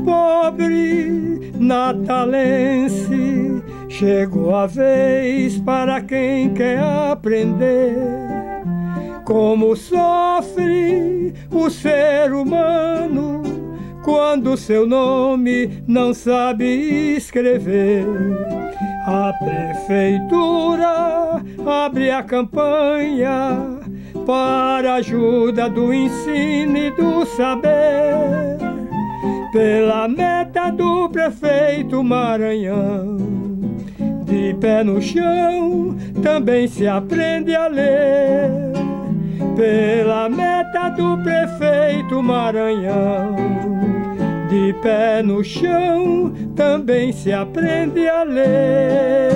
pobre natalense, chegou a vez para quem quer aprender como sofre o ser humano quando seu nome não sabe escrever. A prefeitura abre a campanha para ajuda do ensino e do saber, pela meta do prefeito Maranhão. De pé no chão também se aprende a ler, pela meta do prefeito Maranhão. De pé no chão também se aprende a ler.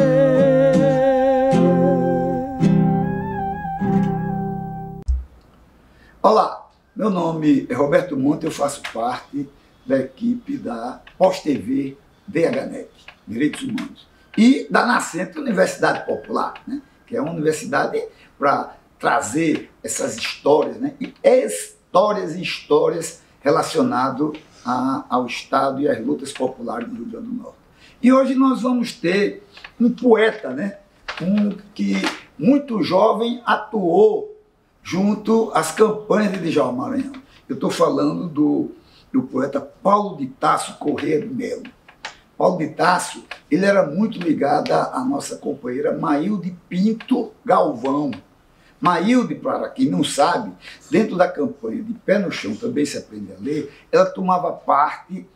Olá, meu nome é Roberto Monte, eu faço parte da equipe da Pós-TV DHNet, Direitos Humanos, e da nascente Universidade Popular, né? Que é uma universidade para trazer essas histórias, né? E histórias relacionadas ao Estado e às lutas populares do Rio Grande do Norte. E hoje nós vamos ter um poeta, né? Que muito jovem atuou junto às campanhas de Djalma Maranhão. Eu estou falando do poeta Paulo de Tarso Corrêa de Melo. Paulo de Tarso, ele era muito ligado à nossa companheira Maílde Pinto Galvão. Maílde, para quem não sabe, dentro da campanha de Pé no Chão Também Se Aprende a Ler, ela tomava parte,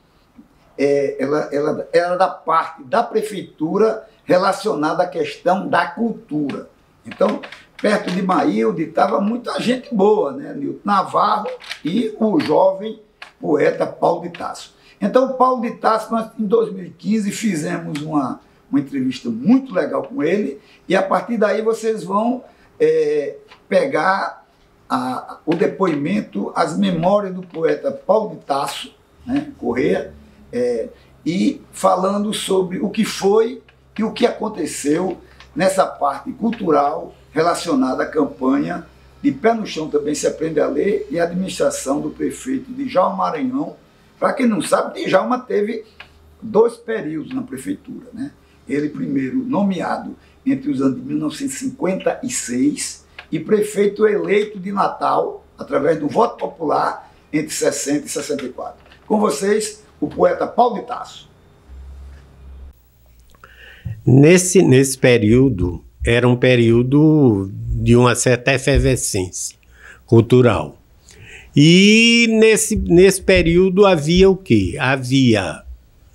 ela era da parte da prefeitura relacionada à questão da cultura. Então, perto de Maílde estava muita gente boa, né? Nilton Navarro e o jovem poeta Paulo de Tarso. Então, Paulo de Tarso, nós em 2015 fizemos uma entrevista muito legal com ele, e a partir daí vocês vão pegar o depoimento, as memórias do poeta Paulo de Tarso, né, Corrêa, e falando sobre o que foi e o que aconteceu nessa parte cultural relacionada à campanha de Pé no Chão Também Se Aprende a Ler e a administração do prefeito Djalma Maranhão. Para quem não sabe, Djalma teve 2 períodos na prefeitura, né? Ele primeiro nomeado entre os anos de 1956 e prefeito eleito de Natal através do voto popular entre 60 e 64. Com vocês, o poeta Paulo de Tarso. Nesse período, era um período de uma certa efervescência cultural. E nesse período havia o quê? Havia,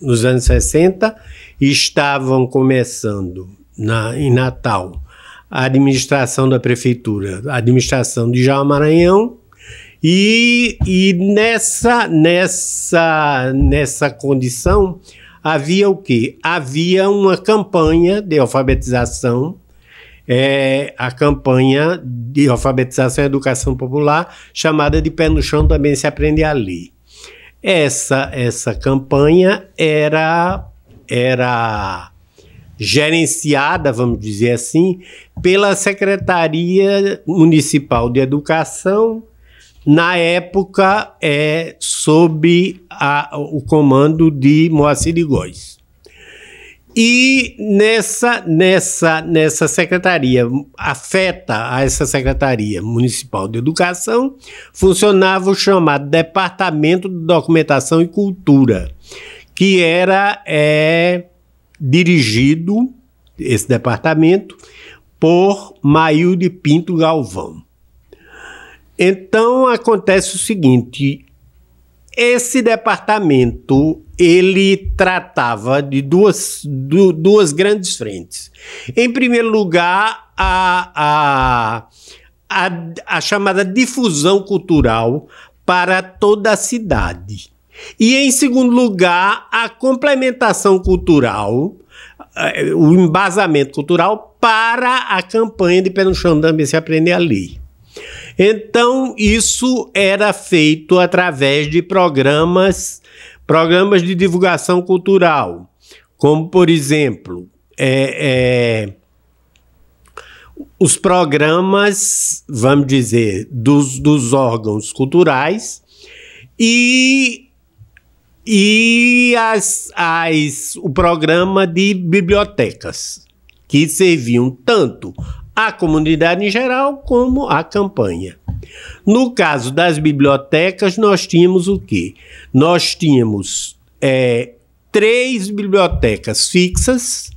nos anos 60, estavam começando em Natal a administração da prefeitura, a administração de Djalma Maranhão, e nessa condição havia o quê? Havia uma campanha de alfabetização, a campanha de alfabetização e educação popular, chamada de Pé no Chão Também Se Aprende a Ler. Essa campanha era gerenciada, vamos dizer assim, pela Secretaria Municipal de Educação, na época sob o comando de Moacir de Góes. E nessa secretaria, afeta a essa Secretaria Municipal de Educação, funcionava o chamado Departamento de Documentação e Cultura, que era dirigido, esse departamento, por Maílde Pinto Galvão. Então acontece o seguinte: esse departamento ele tratava de duas grandes frentes. Em primeiro lugar, a chamada difusão cultural para toda a cidade. E, em segundo lugar, a complementação cultural, o embasamento cultural para a campanha de Pé no Chão Também Se Aprende a Ler. Então, isso era feito através de programas de divulgação cultural, como, por exemplo, os programas, vamos dizer, dos órgãos culturais e e o programa de bibliotecas, que serviam tanto à comunidade em geral como à campanha. No caso das bibliotecas, nós tínhamos o quê? Nós tínhamos 3 bibliotecas fixas,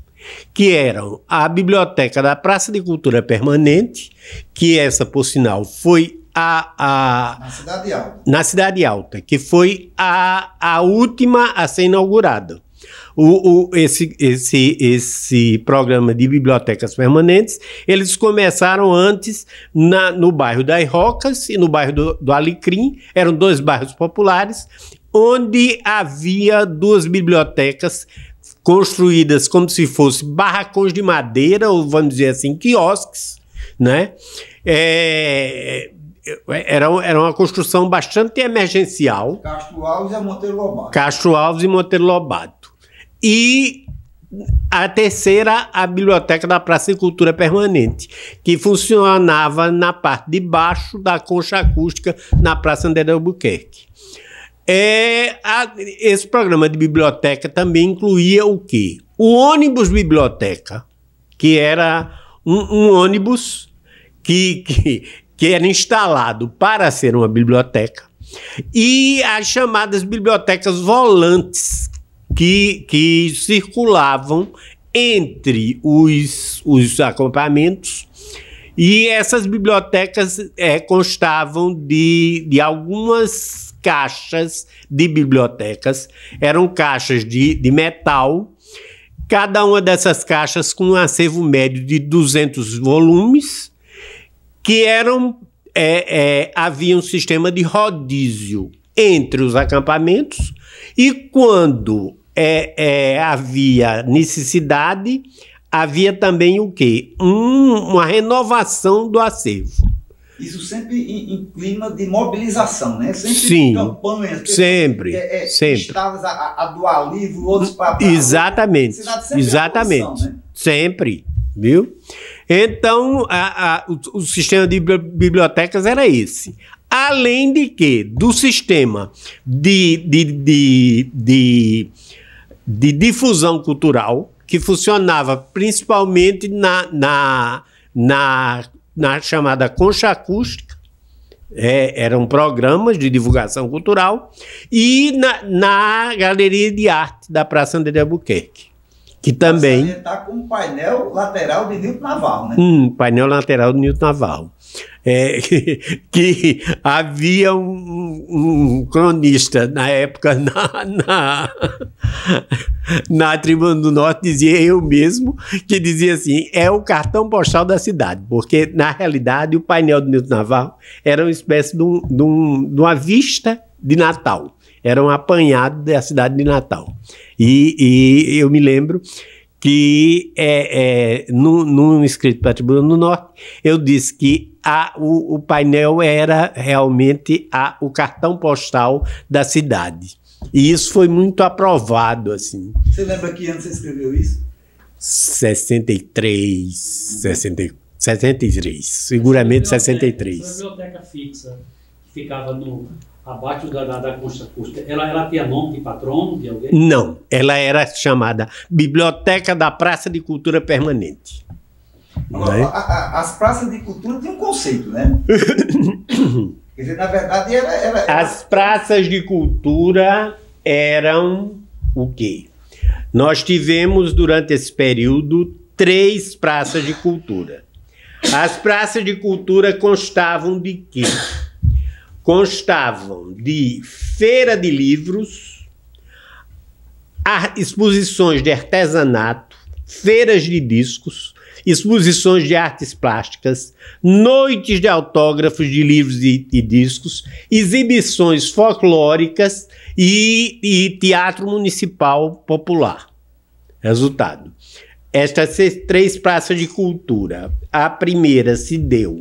que eram a Biblioteca da Praça de Cultura Permanente, que essa, por sinal, foi na Cidade Alta. Na Cidade Alta, que foi a última a ser inaugurada. Esse programa de bibliotecas permanentes, eles começaram antes no bairro das Rocas e no bairro do Alecrim, eram 2 bairros populares, onde havia 2 bibliotecas construídas como se fossem barracões de madeira, ou vamos dizer assim, quiosques, né? Era uma construção bastante emergencial. Castro Alves e Monteiro Lobato. Castro Alves e Monteiro Lobato. E a terceira, a Biblioteca da Praça de Cultura Permanente, que funcionava na parte de baixo da concha acústica na Praça André de Albuquerque. Esse programa de biblioteca também incluía o quê? O ônibus biblioteca, que era um ônibus que era instalado para ser uma biblioteca, e as chamadas bibliotecas volantes, que circulavam entre os acampamentos, e essas bibliotecas constavam de algumas caixas de bibliotecas, eram caixas de metal, cada uma dessas caixas com um acervo médio de 200 volumes, que havia um sistema de rodízio entre os acampamentos, e quando havia necessidade, havia também o quê? Uma renovação do acervo. Isso sempre em clima de mobilização, né? Sempre sim, campanhas. Sempre. Estados a doar livro, outros para... Exatamente. Exatamente. Né? Sempre. Viu? Então, o sistema de bibliotecas era esse. Além de que, do sistema de difusão cultural, que funcionava principalmente na chamada concha acústica, eram programas de divulgação cultural, e na Galeria de Arte da Praça André de Albuquerque, que também... Está com um painel lateral de Nilton Navarro, né? Painel lateral de Nilton Navarro. Que havia um cronista na época na Tribuna do Norte, dizia eu mesmo, que dizia assim, é o cartão postal da cidade, porque na realidade o painel de Nilton Navarro era uma espécie de uma vista de Natal, era um apanhado da cidade de Natal. E eu me lembro que num escrito para a Tribuna do Norte, eu disse que o painel era realmente o cartão postal da cidade. E isso foi muito aprovado, assim. Você lembra que ano você escreveu isso? 63, seguramente 63. Essa biblioteca fixa, que ficava abaixo da concha acústica, ela tinha nome de patrono de alguém? Não, ela era chamada Biblioteca da Praça de Cultura Permanente. Agora, as praças de cultura têm um conceito, né? Quer dizer, na verdade, as praças de cultura eram o quê? Nós tivemos, durante esse período, 3 praças de cultura. As praças de cultura constavam de quê? Constavam de feira de livros, exposições de artesanato, feiras de discos, exposições de artes plásticas, noites de autógrafos de livros e discos, exibições folclóricas e teatro municipal popular. Resultado: estas 3 praças de cultura, a primeira se deu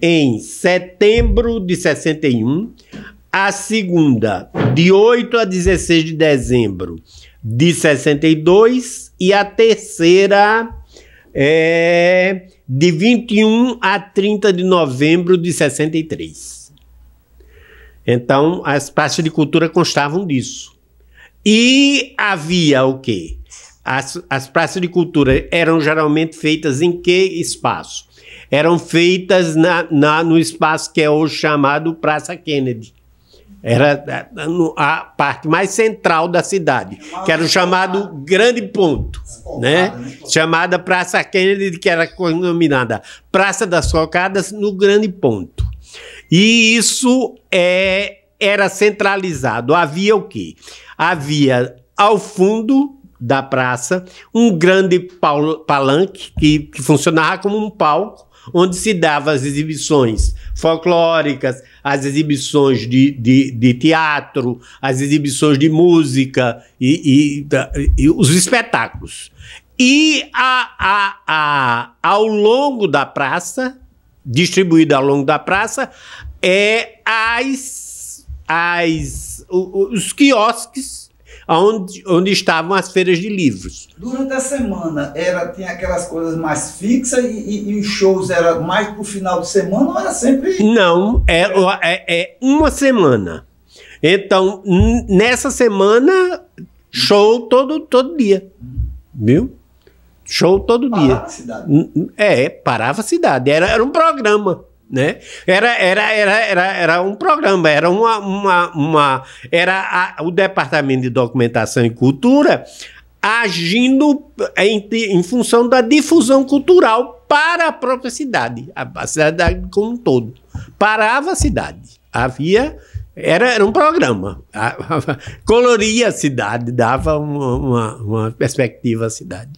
em setembro de 61, a segunda de 8 a 16 de dezembro de 62 e a terceira de 21 a 30 de novembro de 63. Então, as praças de cultura constavam disso. E havia o quê? As praças de cultura eram geralmente feitas em que espaço? Eram feitas no espaço que é hoje chamado Praça Kennedy. Era a parte mais central da cidade, que era o chamado Grande Ponto, né? Chamada Praça Kennedy, que era denominada Praça das Cocadas, no Grande Ponto. E isso era centralizado. Havia o quê? Havia ao fundo da praça um grande palanque que funcionava como um palco, onde se davam as exibições folclóricas, as exibições de teatro, as exibições de música e os espetáculos. E ao longo da praça, distribuído ao longo da praça, os quiosques onde estavam as feiras de livros. Durante a semana tinha aquelas coisas mais fixas e os shows eram mais pro final de semana ou era sempre... Não, é uma semana. Então, nessa semana, show todo dia. Viu? Show todo dia. Parava a cidade. Parava a cidade. Era um programa. Né? Era um programa, era o Departamento de Documentação e Cultura agindo em função da difusão cultural para a própria cidade, a cidade como um todo. Parava a cidade. Era um programa. Coloria a cidade, dava uma perspectiva à cidade.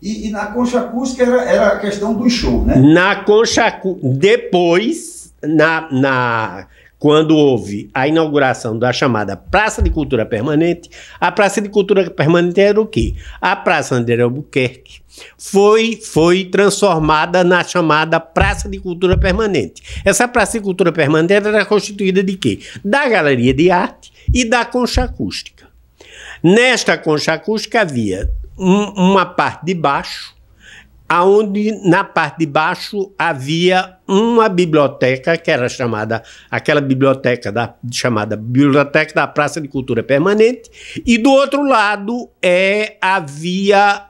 E na Concha Acústica era a questão do show, né? Na Concha Acústica, depois, quando houve a inauguração da chamada Praça de Cultura Permanente, a Praça de Cultura Permanente era o quê? A Praça André Albuquerque foi transformada na chamada Praça de Cultura Permanente. Essa Praça de Cultura Permanente era constituída de quê? Da Galeria de Arte e da Concha Acústica. Nesta Concha Acústica havia uma parte de baixo, onde na parte de baixo havia uma biblioteca, que era aquela biblioteca chamada Biblioteca da Praça de Cultura Permanente, e do outro lado havia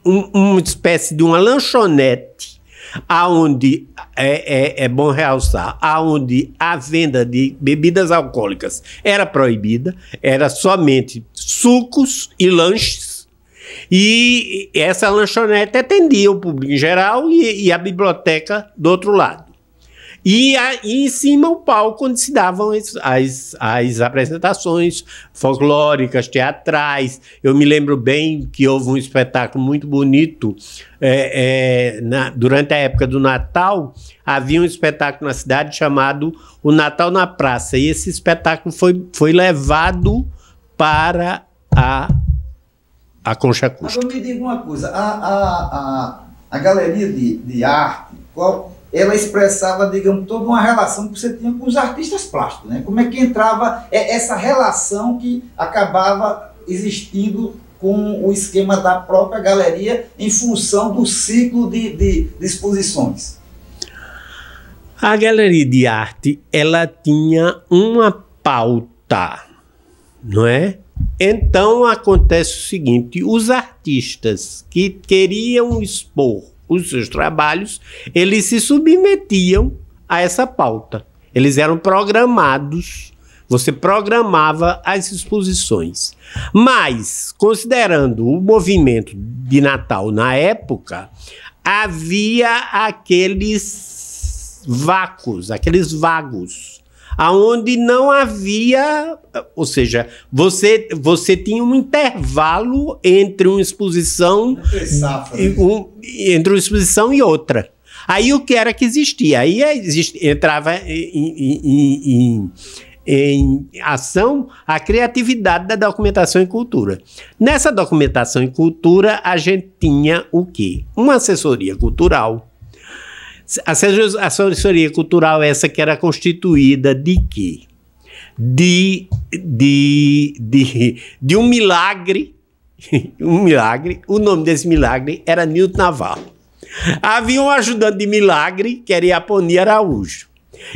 uma espécie de uma lanchonete, aonde é bom realçar, aonde a venda de bebidas alcoólicas era proibida, era somente sucos e lanches, e essa lanchonete atendia o público em geral e a biblioteca do outro lado. E em cima o palco onde se davam as apresentações folclóricas, teatrais. Eu me lembro bem que houve um espetáculo muito bonito durante a época do Natal. Havia um espetáculo na cidade chamado O Natal na Praça, e esse espetáculo foi levado para a Concha Acústica. Agora me diga uma coisa, a galeria de arte, ela expressava, digamos, toda uma relação que você tinha com os artistas plásticos, né? Como é que entrava essa relação que acabava existindo com o esquema da própria galeria em função do ciclo de exposições? A galeria de arte, ela tinha uma pauta, não é? Então acontece o seguinte: os artistas que queriam expor os seus trabalhos, eles se submetiam a essa pauta. Eles eram programados, você programava as exposições. Mas, considerando o movimento de Natal na época, havia aqueles vácuos, aqueles vagos, aonde não havia, ou seja, você tinha um intervalo entre uma exposição entre uma exposição e outra. Aí o que era que existia? Aí entrava em ação a criatividade da documentação e cultura. Nessa documentação e cultura, a gente tinha o quê? Uma assessoria cultural. A assessoria cultural essa que era constituída de quê? De um milagre. Um milagre. O nome desse milagre era Nilton Navarro. Havia um ajudante de milagre, que era Iaponi Araújo.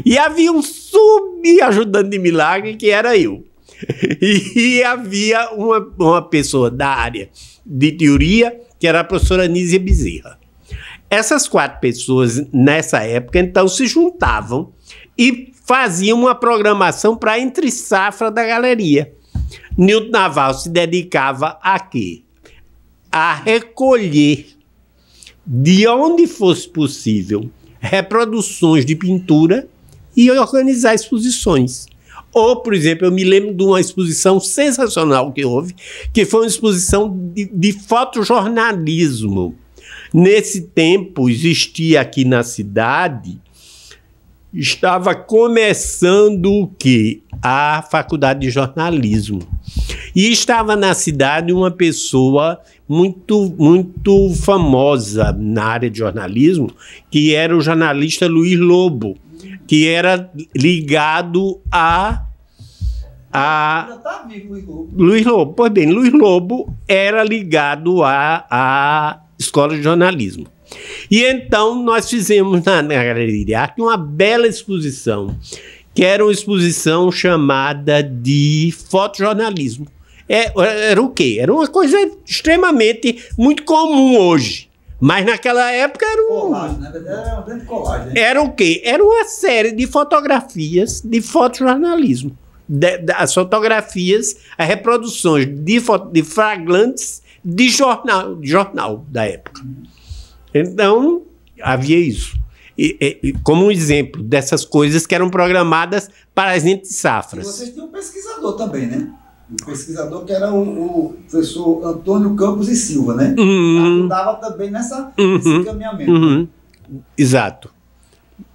E havia um subajudante de milagre, que era eu. E havia uma pessoa da área de teoria, que era a professora Nízia Bezerra. Essas 4 pessoas, nessa época, então, se juntavam e faziam uma programação para a entre-safra da galeria. Nilton Naval se dedicava a quê? A recolher, de onde fosse possível, reproduções de pintura e organizar exposições. Ou, por exemplo, eu me lembro de uma exposição sensacional que houve, que foi uma exposição de fotojornalismo. Nesse tempo, existia aqui na cidade, estava começando o quê? A faculdade de jornalismo. E estava na cidade uma pessoa muito famosa na área de jornalismo, que era o jornalista Luiz Lobo, que era ligado a Ainda tá vivo, Luiz Lobo. Luiz Lobo. Pois bem, Luiz Lobo era ligado à escola de jornalismo. E então nós fizemos na Galeria de Arte uma bela exposição, que era uma exposição chamada de fotojornalismo. Era o quê? Era uma coisa extremamente muito comum hoje. Mas naquela época era Colagem, na verdade era uma grande colagem. Né? Era o quê? Era uma série de fotografias de fotojornalismo. As fotografias, as reproduções de flagrantes de jornal da época. Então, havia isso. Como um exemplo dessas coisas que eram programadas para as entre-safras. E vocês tinham um pesquisador também, né? O pesquisador que era o professor Antônio Campos e Silva, né? Ajudava também nesse encaminhamento. Exato.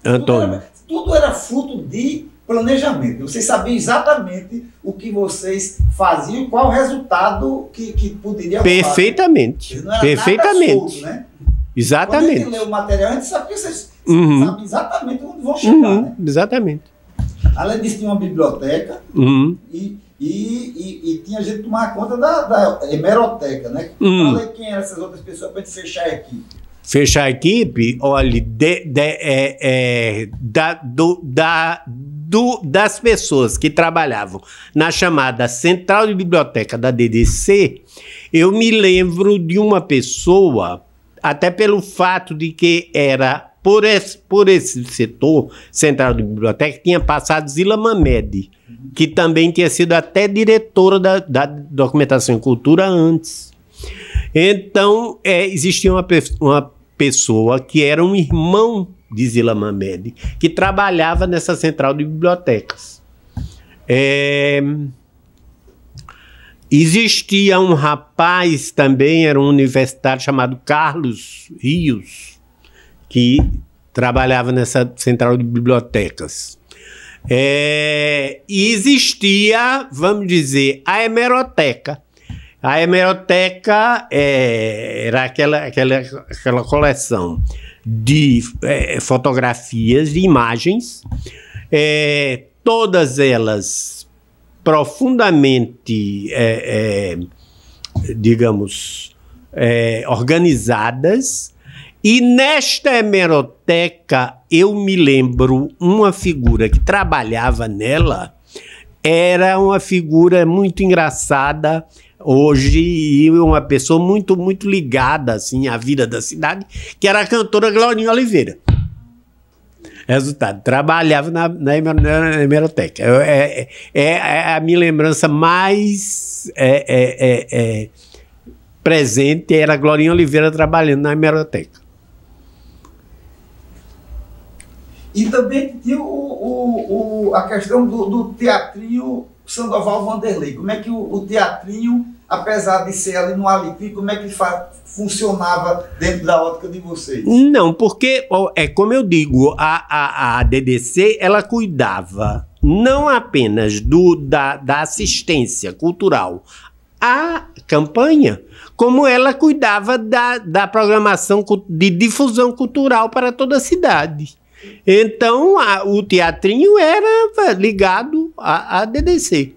Antônio. Tudo era fruto de planejamento. Vocês sabiam exatamente o que vocês faziam e qual o resultado que poderia Perfeitamente. Não era Perfeitamente. nada solto, né? Exatamente. Quando a gente lê o material, a gente sabe que vocês sabem exatamente onde vão chegar, né? Exatamente. Além disso, tinha uma biblioteca e tinha gente que tomava conta da hemeroteca, né? Falei quem eram essas outras pessoas para a gente fechar a equipe. Fechar a equipe, olha, das pessoas que trabalhavam na chamada Central de Biblioteca da DDC, eu me lembro de uma pessoa, até pelo fato de que era por esse setor Central de Biblioteca, tinha passado Zila Mamed, que também tinha sido até diretora da Documentação e Cultura antes. Então, existia uma pessoa que era um irmão de Zila Mamed, que trabalhava nessa Central de Bibliotecas. Existia um rapaz também, era um universitário chamado Carlos Rios, que trabalhava nessa Central de Bibliotecas. E existia, vamos dizer, a hemeroteca. A hemeroteca era aquela coleção de fotografias, de imagens, todas elas profundamente, digamos, organizadas. E nesta hemeroteca eu me lembro uma figura que trabalhava nela, era uma figura muito engraçada hoje e uma pessoa muito, muito ligada assim, à vida da cidade, que era a cantora Glorinha Oliveira. Resultado, trabalhava na hemeroteca. É a minha lembrança mais presente, era a Glorinha Oliveira trabalhando na hemeroteca. E também tinha a questão do teatrinho Sandoval Vanderlei. Como é que o teatrinho, apesar de ser ali no Alecrim, como é que funcionava dentro da ótica de vocês? Não, porque, como eu digo, a DDC, ela cuidava não apenas da assistência cultural à campanha, como ela cuidava da programação de difusão cultural para toda a cidade. Então, o teatrinho era ligado à DDC.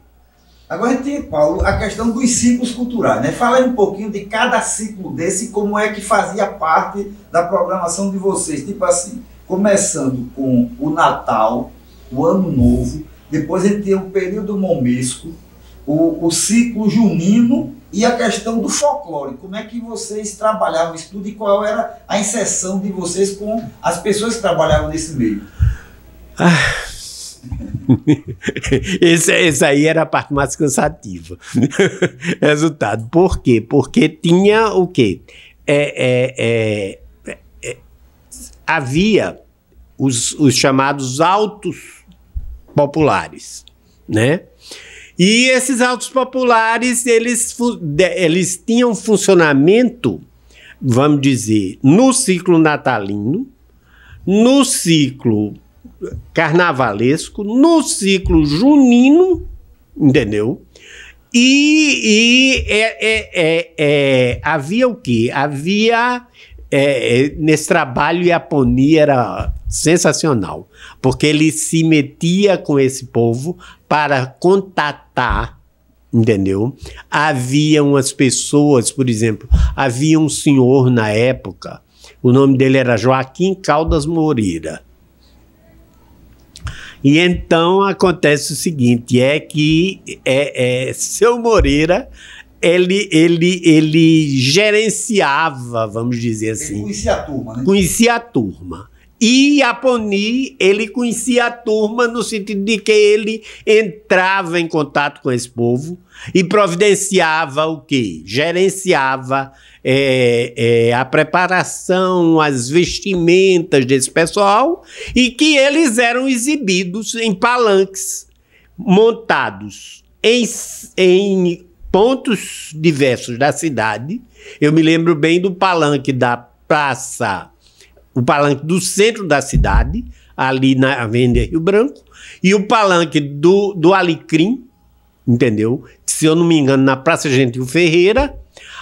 Agora a gente tem, Paulo, a questão dos ciclos culturais, né? Fala aí um pouquinho de cada ciclo desse e como é que fazia parte da programação de vocês. Tipo assim, começando com o Natal, o Ano Novo, depois a gente tem o período momesco, o ciclo junino e a questão do folclore. Como é que vocês trabalhavam isso tudo e qual era a inserção de vocês com as pessoas que trabalhavam nesse meio? Esse aí era a parte mais cansativa. Resultado. Por quê? Porque tinha o quê? Havia os chamados autos populares, né? E esses autos populares, eles tinham funcionamento, vamos dizer, no ciclo natalino, no ciclo carnavalesco, no ciclo junino, entendeu? E havia o quê? Havia, nesse trabalho, Iaponi era sensacional, porque ele se metia com esse povo para contatar, entendeu? Havia umas pessoas, por exemplo, havia um senhor na época, o nome dele era Joaquim Caldas Moreira. E então acontece o seguinte, é que seu Moreira, ele gerenciava, vamos dizer assim. Ele conhecia a turma, né? Conhecia a turma. E Iaponi, ele conhecia a turma no sentido de que ele entrava em contato com esse povo e providenciava o quê? Gerenciava a preparação, as vestimentas desse pessoal e que eles eram exibidos em palanques montados em pontos diversos da cidade. Eu me lembro bem do palanque da praça, o palanque do centro da cidade, ali na Avenida Rio Branco, e o palanque do Alecrim, entendeu? Se eu não me engano, na Praça Gentil Ferreira,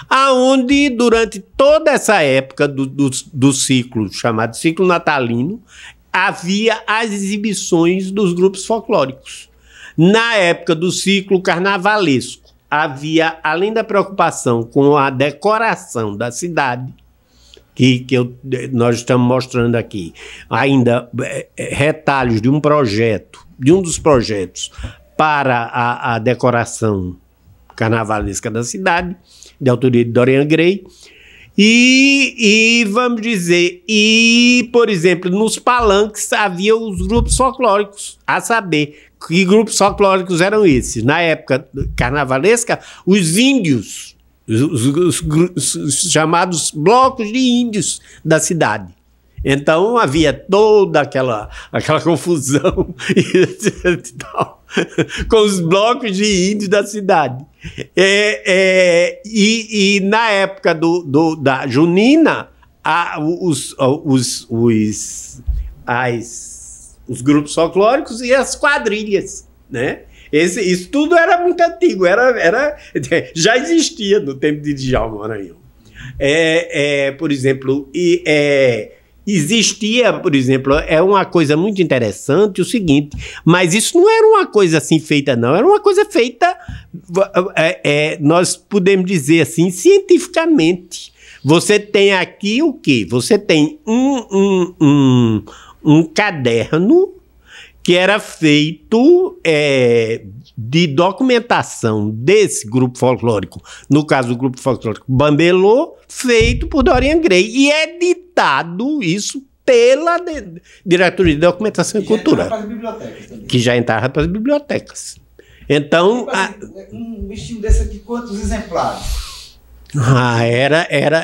aonde durante toda essa época do ciclo, chamado ciclo natalino, havia as exibições dos grupos folclóricos. Na época do ciclo carnavalesco, havia, além da preocupação com a decoração da cidade, nós estamos mostrando aqui, ainda retalhos de um projeto, de um dos projetos para a decoração carnavalesca da cidade, de autoria de Dorian Gray, e vamos dizer, por exemplo, nos palanques havia os grupos folclóricos, a saber, que grupos folclóricos eram esses? Na época carnavalesca, os índios, os chamados blocos de índios da cidade. Então havia toda aquela confusão com os blocos de índios da cidade. E na época da junina, os grupos folclóricos e as quadrilhas, né? Isso tudo era muito antigo, já existia no tempo de Djalma Maranhão. Por exemplo, existia, por exemplo, uma coisa muito interessante, o seguinte, mas isso não era uma coisa assim feita, não, era uma coisa feita, nós podemos dizer assim, cientificamente. Você tem aqui o quê? Você tem um caderno que era feito de documentação desse grupo folclórico, no caso do grupo folclórico Bambelô, feito por Dorian Gray, e editado isso pela Diretoria de Documentação e Cultura, que já entrava para as bibliotecas. Então, um bichinho desse aqui, quantos exemplares?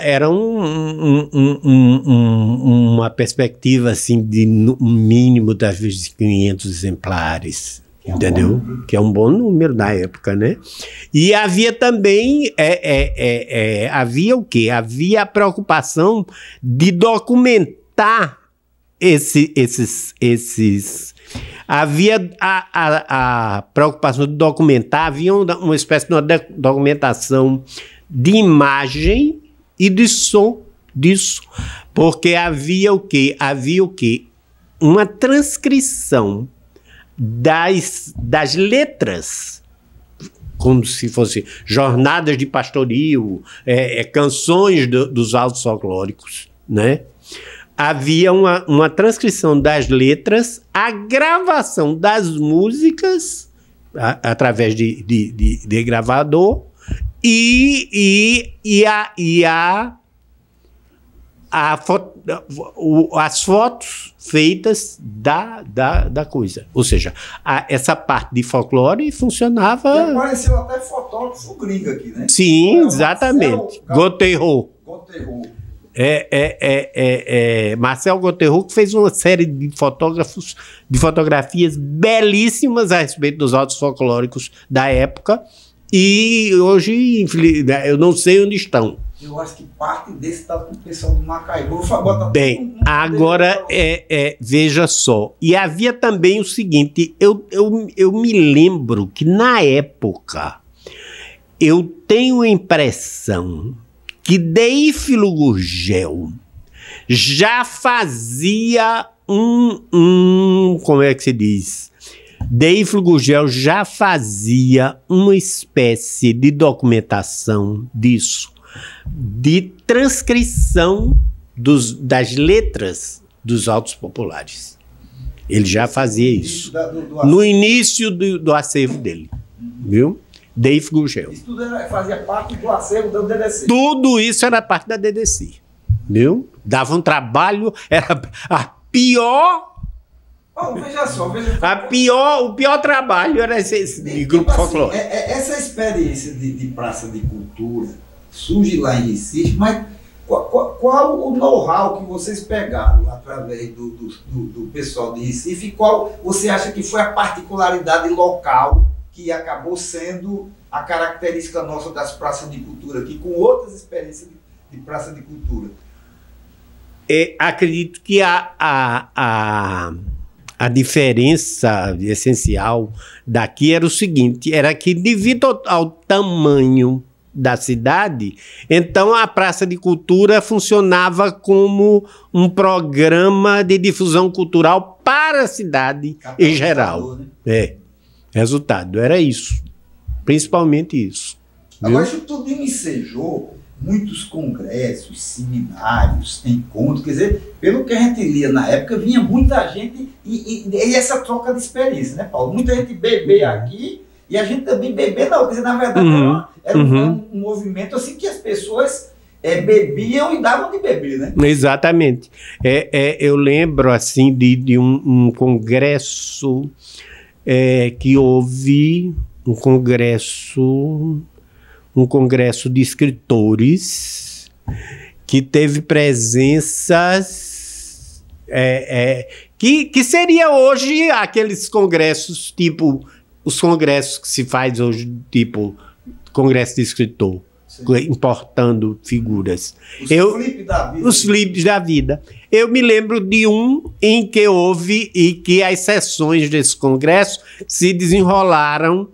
Era uma perspectiva assim de no mínimo das vezes 500 exemplares, entendeu? Que é um bom número da época, né? E havia também havia o quê? Havia a preocupação de documentar esses havia a preocupação de documentar, havia uma espécie de uma documentação de imagem e de som disso, porque havia o quê? Uma transcrição das letras como se fosse jornadas de pastoril, canções dos autos folclóricos, né? Havia uma transcrição das letras, a gravação das músicas através de gravador as fotos feitas da coisa. Ou seja, essa parte de folclore funcionava... E apareceu até fotógrafo gringo aqui, né? Sim, exatamente. Gauthier. Marcel Gauthier, que fez uma série de fotografias belíssimas a respeito dos autos folclóricos da época, e hoje eu não sei onde estão. Eu acho que parte desse está com o pessoal do Macaíba. Bem, agora veja só. E havia também o seguinte, eu me lembro que na época eu tenho a impressão que Deífilo Gurgel já fazia como é que se diz? Deífilo Gurgel já fazia uma espécie de documentação disso, de transcrição das letras dos autos populares. Ele já fazia isso. No início do acervo dele. Viu? Deífilo Gurgel. Isso tudo fazia parte do acervo da DDC. Tudo isso era parte da DDC. Viu? Dava um trabalho, era a pior... veja só. O pior trabalho era esse de grupo folclórico. Essa experiência de praça de cultura surge lá em Recife, mas qual o know-how que vocês pegaram através do pessoal de Recife e qual você acha que foi a particularidade local que acabou sendo a característica nossa das praças de cultura aqui, com outras experiências de praça de cultura? Acredito que a diferença essencial daqui era o seguinte, era que devido ao tamanho da cidade, então a Praça de Cultura funcionava como um programa de difusão cultural para a cidade em geral. Né? Resultado, era isso. Principalmente isso. Agora, isso tudo ensejou muitos congressos, seminários, encontros, quer dizer, pelo que a gente lia na época, vinha muita gente e essa troca de experiência, né, Paulo? Muita gente beber aqui e a gente também beber não, quer dizer, na verdade era um movimento assim que as pessoas bebiam e davam de beber, né? Exatamente. Eu lembro assim de um congresso que houve, um congresso de escritores que teve presenças que seria hoje aqueles congressos, tipo os congressos que se faz hoje, tipo congresso de escritor, importando figuras. Os flips da vida. Eu me lembro de um em que houve e que as sessões desse congresso se desenrolaram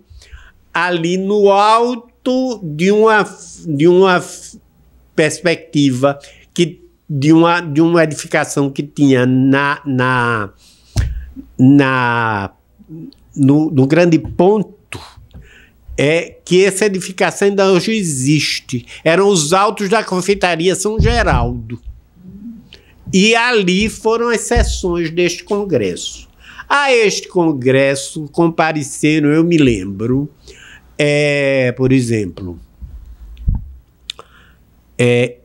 ali no alto de uma perspectiva de uma edificação que tinha no grande ponto, que essa edificação ainda hoje existe. Eram os altos da confeitaria São Geraldo. E ali foram as sessões deste congresso. A este congresso compareceram, eu me lembro, por exemplo,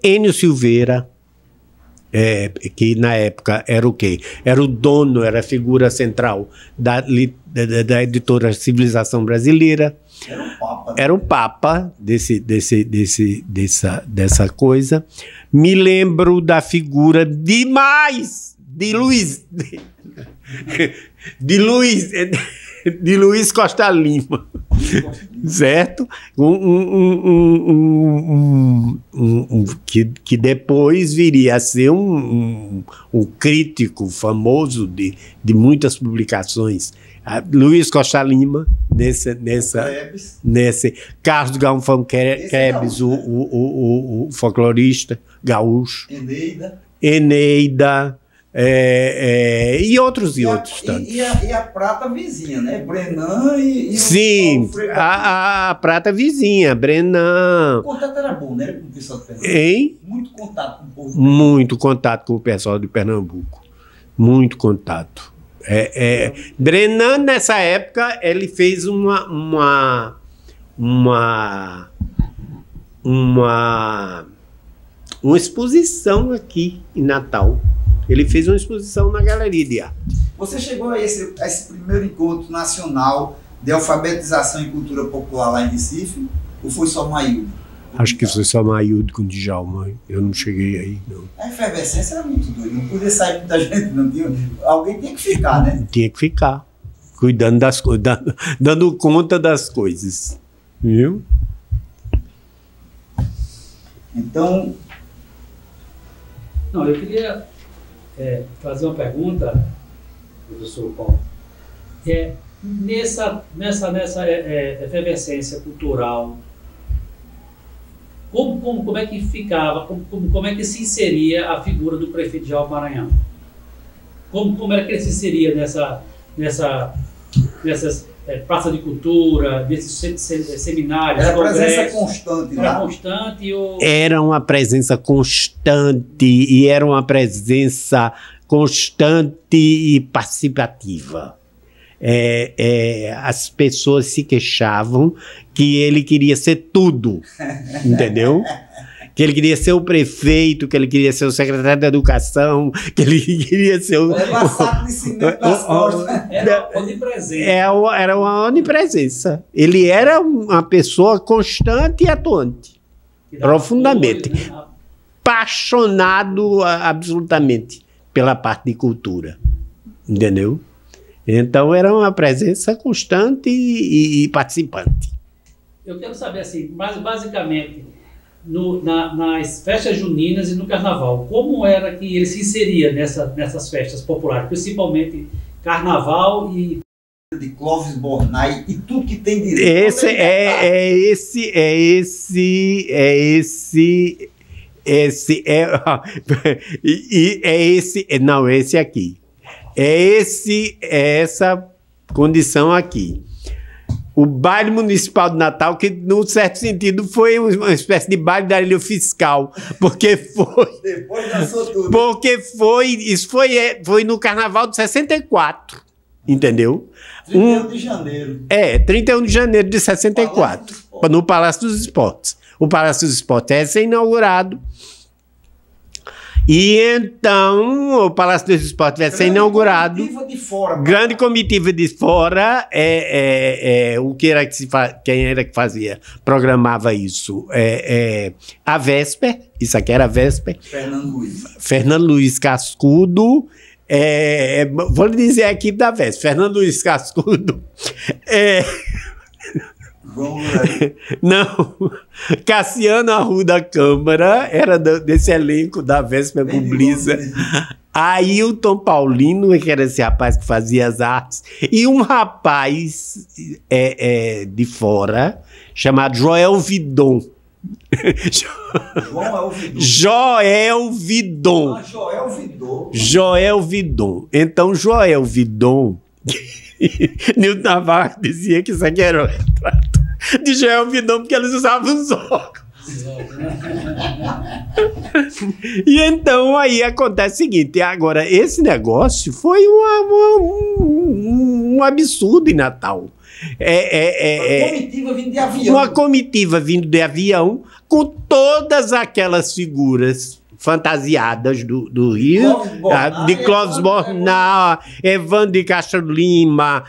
Enio Silveira, que na época era o quê? Era o dono, era a figura central da editora Civilização Brasileira. Era o Papa dessa coisa. Me lembro da figura de Luiz Costa Lima, certo? Que depois viria a ser um crítico famoso de muitas publicações. Luiz Costa Lima, nesse Carlos Galvão Krebs, o folclorista gaúcho. Eneida, e outros tantos. E a prata vizinha, né? Brenan e Sim, a prata vizinha, Brenan. O contato era bom, né? Com o pessoal de Pernambuco. Hein? Muito contato com o povo. Muito contato com o pessoal de Pernambuco. Muito contato. Brenan, nessa época, ele fez uma exposição aqui em Natal. Ele fez uma exposição na Galeria de Arte. Você chegou a esse primeiro encontro nacional de alfabetização e cultura popular lá em Recife? Ou foi só Mailde? Acho que foi só Mailde com Djalma. Eu não cheguei aí, não. A efervescência era muito doida. Não podia sair muita gente, não tinha. Alguém tinha que ficar, né? Tinha que ficar. Cuidando das coisas, dando conta das coisas. Viu? Então... Não, eu queria fazer uma pergunta, professor Paulo. Nessa efervescência cultural, como é que ficava, como é que se inseria a figura do prefeito de Maranhão? Como era que ele se inseria nessas praças de cultura, desses seminários? Era presença constante lá? Era constante ou... Era uma presença constante e era uma presença constante e participativa. As pessoas se queixavam que ele queria ser tudo, entendeu? Que ele queria ser o prefeito, que ele queria ser o secretário da educação, que ele queria ser o... Levar saco de cimento das costas. Era onipresença. Era uma onipresença. Ele era uma pessoa constante e atuante, profundamente. Apoio, né? Apaixonado absolutamente pela parte de cultura, entendeu? Então era uma presença constante e participante. Eu quero saber assim, mas basicamente nas festas juninas e no carnaval, como era que ele se inseria nessas festas populares, principalmente carnaval e de Clóvis Bornai e tudo que tem direito. Esse aqui. É essa condição aqui. O baile municipal de Natal, que, num certo sentido, foi uma espécie de baile da ilha fiscal, porque foi... Depois dançou tudo. Porque isso foi no Carnaval de 64, entendeu? 31 de janeiro. 31 de janeiro de 64, no Palácio dos Esportes. O Palácio dos Esportes é recém-inaugurado. E então o Palácio dos Esportes vai ser inaugurado. Grande comitiva de fora. O que era quem era que fazia? Programava isso. A Vesper, isso aqui era a Vesper. Fernando Luiz Cascudo. Vou lhe dizer a equipe da Vesper. Fernando Luiz Cascudo. Não, Cassiano Arruda Câmara era desse elenco da Véspera Publiza. Ailton Paulino, que era esse rapaz que fazia as artes, e um rapaz de fora chamado Joel Vidon. Joel Vidon. Joel Vidon. Então, Joel Vidon. Nilton Navarro dizia que isso aqui era o retrato de Joel Vidon, porque eles usavam os óculos. E então aí acontece o seguinte: agora, esse negócio foi um absurdo em Natal. Comitiva vindo de avião. Uma comitiva vindo de avião com todas aquelas figuras fantasiadas do Rio, de Clóvis Bornai, Evandro de Castro Lima,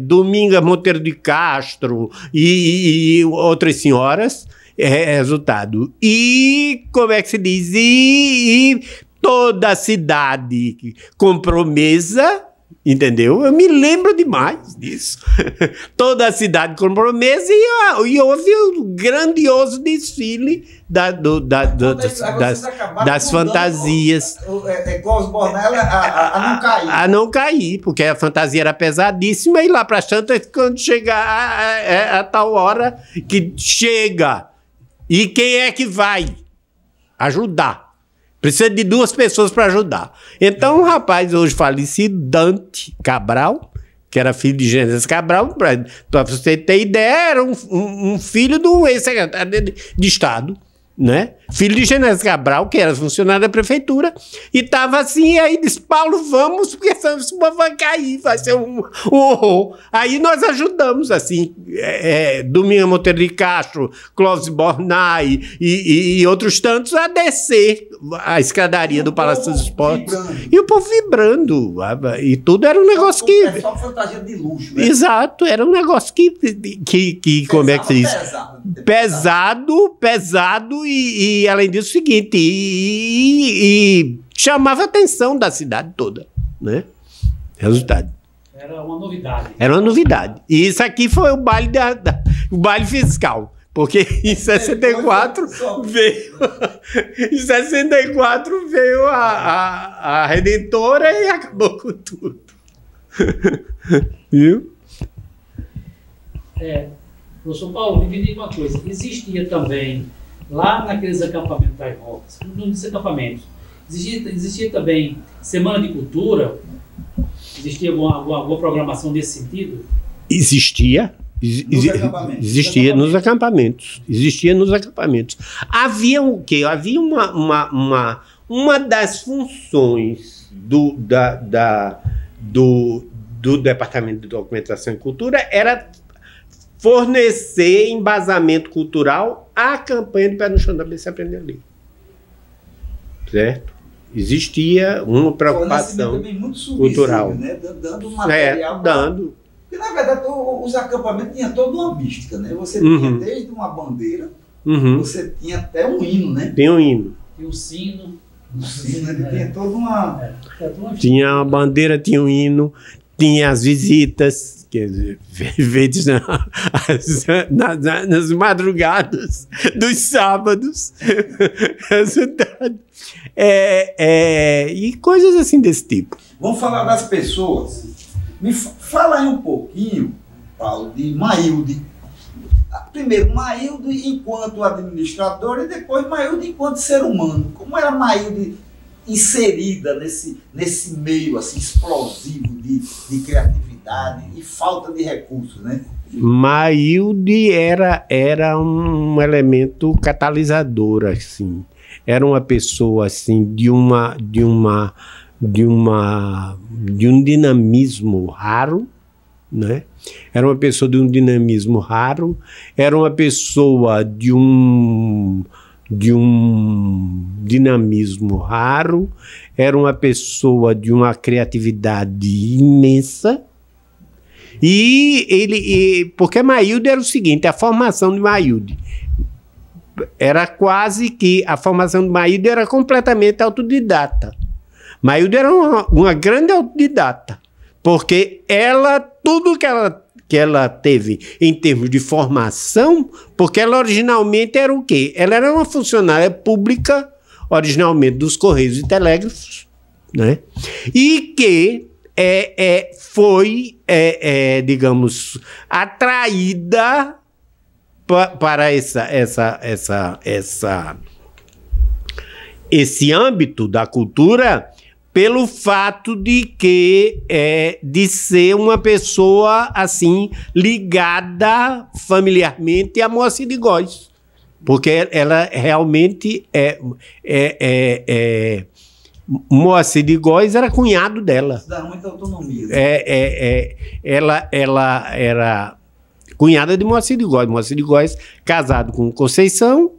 Dominga Monteiro de Castro e outras senhoras. Resultado. E, como é que se diz? E toda a cidade comprou mesa, entendeu? Eu me lembro demais disso. Toda a cidade comprou mesa e houve um grandioso desfile das fantasias. Clóvis Bornai a não cair. A não cair, porque a fantasia era pesadíssima e lá para tantas, quando chegar a tal hora que chega. E quem é que vai ajudar? Precisa de 2 pessoas para ajudar. Então, o rapaz hoje falecido, Dante Cabral, que era filho de Genésio Cabral, para você ter ideia, era um filho do ex-secretário de Estado, né? Filho de Genésio Cabral, que era funcionário da prefeitura, e estava assim, e aí disse, Paulo, vamos, porque essa vai cair, vai ser um horror. Aí nós ajudamos, assim, Dominga Monteiro de Castro, Clóvis Bornai e outros tantos a descer a escadaria do Palácio dos Esportes. E o povo vibrando, e tudo era um negócio que... É só fantasia de luxo, né? Exato, era um negócio que como é que se diz? Pesado e além disso, o seguinte, e chamava a atenção da cidade toda, né? Resultado. Era uma novidade. Era uma novidade. E isso aqui foi o baile, o baile fiscal. Porque em 64 veio, em 64 veio a Redentora e acabou com tudo. Viu? Professor Paulo, me diga uma coisa. Existia também, lá naqueles acampamentos das rocas, nos acampamentos, existia também Semana de Cultura? Existia alguma programação nesse sentido? Existia nos acampamentos. Existia nos acampamentos. Havia o quê? Havia uma das funções do Departamento de Documentação e Cultura era fornecer embasamento cultural à campanha de Pé no Chão da BC Aprender a Ler. Certo? Existia uma preocupação cultural. Né? Dando material. Dando. Porque, na verdade, os acampamentos tinham toda uma mística, né? Você tinha desde uma bandeira, você tinha até um hino, né? Tem um hino. Tem um sino. Um sino, ele tinha toda uma... Tinha uma bandeira, tinha um hino, tinha as visitas, quer dizer, feitas nas madrugadas dos sábados. Resultado. E coisas assim desse tipo. Vamos falar das pessoas. Me fala aí um pouquinho, Paulo, de Mailde. Primeiro, Mailde enquanto administrador e depois Mailde enquanto ser humano. Como era Mailde inserida nesse meio assim, explosivo de criatividade e falta de recursos, né? Mailde era um elemento catalisador, assim. Era uma pessoa assim de um dinamismo raro, né? Era uma pessoa de um dinamismo raro, era uma pessoa de um dinamismo raro, era uma pessoa de uma criatividade imensa. Porque Mailde era o seguinte, a formação de Mailde era quase que a formação de Mailde era completamente autodidata. Mailde era uma grande autodidata, porque tudo que ela teve em termos de formação, porque ela originalmente era o quê? Ela era uma funcionária pública, originalmente dos Correios e Telégrafos, né? E que foi, digamos, atraída para esse âmbito da cultura pelo fato de ser uma pessoa assim ligada familiarmente a Moacir de Góes, porque ela realmente Moacir de Góes era cunhado dela. Isso dá muita autonomia. Ela era cunhada de Moacir de Góes. Moacir de Góes casado com Conceição,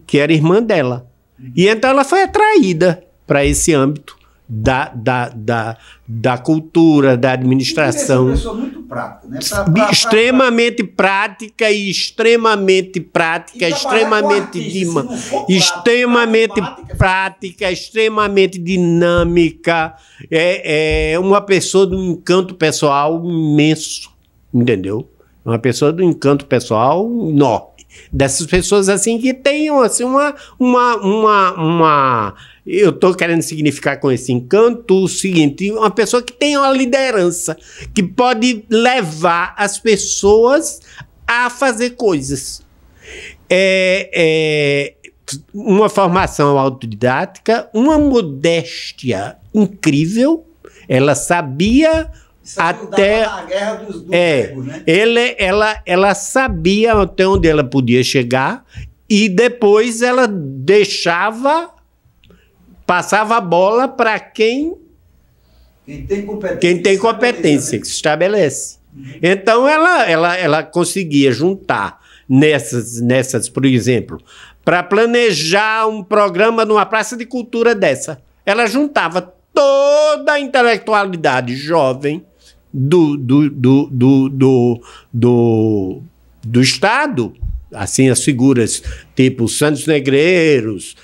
que era irmã dela. E então ela foi atraída para esse âmbito da cultura, da administração. É uma pessoa muito prática, né? Extremamente prática e extremamente prática, extremamente prática, extremamente dinâmica. É uma pessoa de um encanto pessoal imenso, entendeu? Uma pessoa de um encanto pessoal enorme. Dessas pessoas assim que tenham assim eu estou querendo significar com esse encanto o seguinte: uma pessoa que tem uma liderança, que pode levar as pessoas a fazer coisas. uma formação autodidática, uma modéstia incrível. Ela sabia até na guerra dos egos, né? ela sabia até onde ela podia chegar e depois ela passava a bola para quem tem competência, que se estabelece. Então ela conseguia juntar nessas, por exemplo, para planejar um programa numa praça de cultura dessa. Ela juntava toda a intelectualidade jovem do Estado, assim, as figuras tipo Santos Negreiros,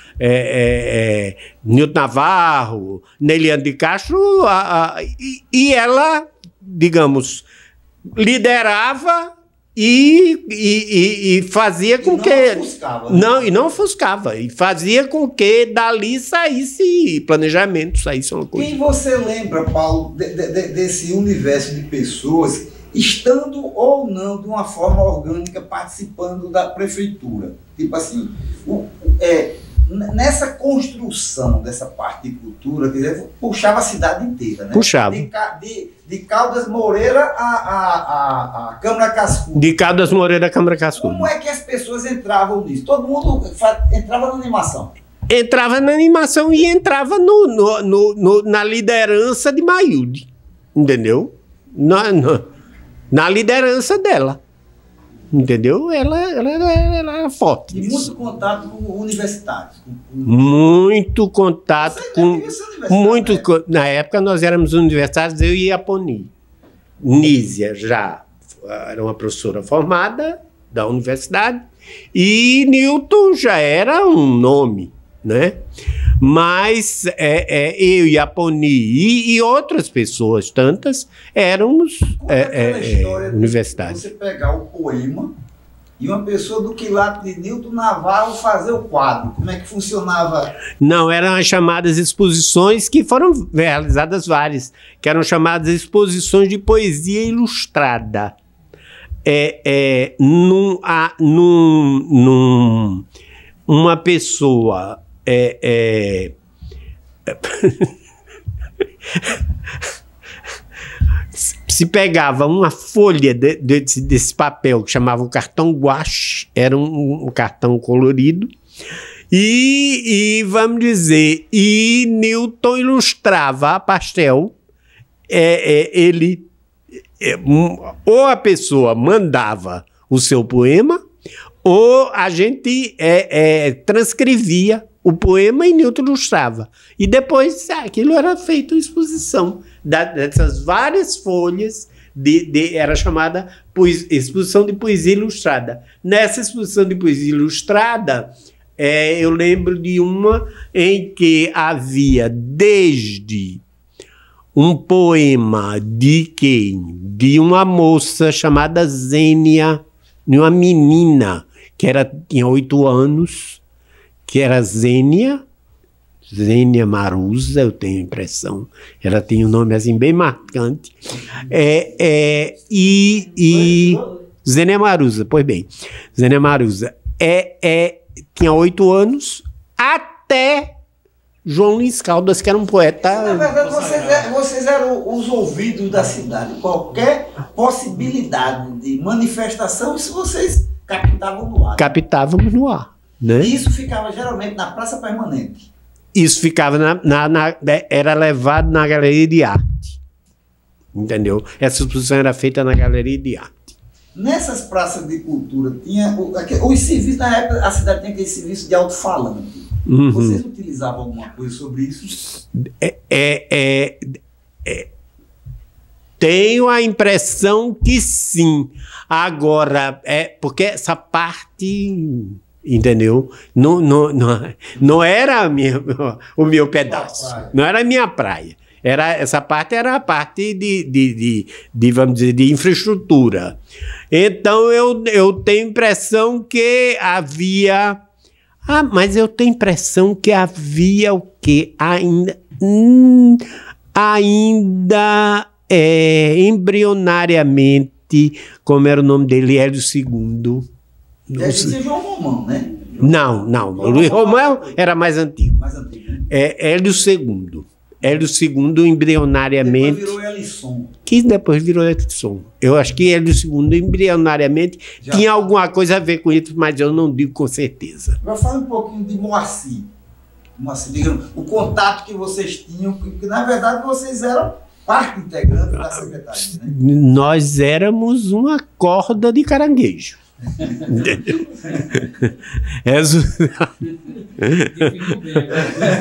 Nilton Navarro, Neliane de Castro, e ela, digamos, liderava e fazia com que... Ofuscava, né? Não, e não ofuscava. E fazia com que dali saísse planejamento, saísse uma coisa. Quem você lembra, Paulo, desse universo de pessoas, estando ou não de uma forma orgânica participando da prefeitura? Tipo assim, nessa construção dessa parte de cultura, quer dizer, puxava a cidade inteira, né? Puxava. De Caldas Moreira a Câmara Cascudo. De Caldas Moreira a Câmara Cascudo. Como é que as pessoas entravam nisso? Todo mundo entrava na animação. Entrava na animação e entrava na liderança de Mailde, entendeu? Na liderança dela, entendeu? Ela era forte. E muito contato com universitários. Muito contato com... Muito, né? Na época nós éramos universitários, eu e a Poni. Nízia já era uma professora formada da universidade e Nilton já era um nome, né? Mas eu e a Poni e outras pessoas, tantas, éramos universitários. Você pegar o poema e uma pessoa do quilate de Nilton Navarro fazer o quadro. Como é que funcionava? Não, eram as chamadas exposições, que foram realizadas várias, que eram chamadas exposições de poesia ilustrada. Uma pessoa... se pegava uma folha desse papel que chamava o cartão guache, era um cartão colorido, e vamos dizer, e Nilton ilustrava a pastel. Ou a pessoa mandava o seu poema, ou a gente transcrevia o poema e Nilton ilustrava. E depois aquilo era feito em exposição dessas várias folhas, era chamada exposição de poesia ilustrada. Nessa exposição de poesia ilustrada, eu lembro de uma em que havia desde um poema de uma moça chamada Zênia, de uma menina que tinha 8 anos, que era Zênia Maruza, eu tenho a impressão. Ela tem um nome assim bem marcante. Zênia Maruza, pois bem. Zênia Maruza tinha 8 anos, até João Luiz Caldas, que era um poeta... Na verdade, vocês eram os ouvidos da cidade. Qualquer possibilidade de manifestação, isso vocês captavam no ar. Captávamos no ar. Né? E isso ficava geralmente na Praça Permanente. Isso ficava era levado na Galeria de Arte. Entendeu? Essa exposição era feita na Galeria de Arte. Nessas praças de cultura, tinha os serviços, na época, a cidade tinha aquele serviço de alto-falante. Uhum. Vocês utilizavam alguma coisa sobre isso? Tenho a impressão que sim. Agora, porque essa parte, entendeu? Não era o meu pedaço. Não era a minha praia. Essa parte era a parte de vamos dizer, de infraestrutura. Então, eu tenho a impressão que havia... mas eu tenho a impressão que havia o quê? Ainda embrionariamente, como era o nome dele, Hélio II. Deve ser João Romão, né? Não, não. O Luiz Romão era mais antigo. Mais antigo, né? Hélio II. Hélio II, embrionariamente. Depois virou Elisson. Que depois virou Edson. Eu acho que Hélio II, embrionariamente, tinha alguma coisa a ver com isso, mas eu não digo com certeza. Agora fala um pouquinho de Moacir. Moacir, digamos, o contato que vocês tinham, porque na verdade vocês eram parte integrante da secretaria, né? Nós éramos uma corda de caranguejo. Entendeu?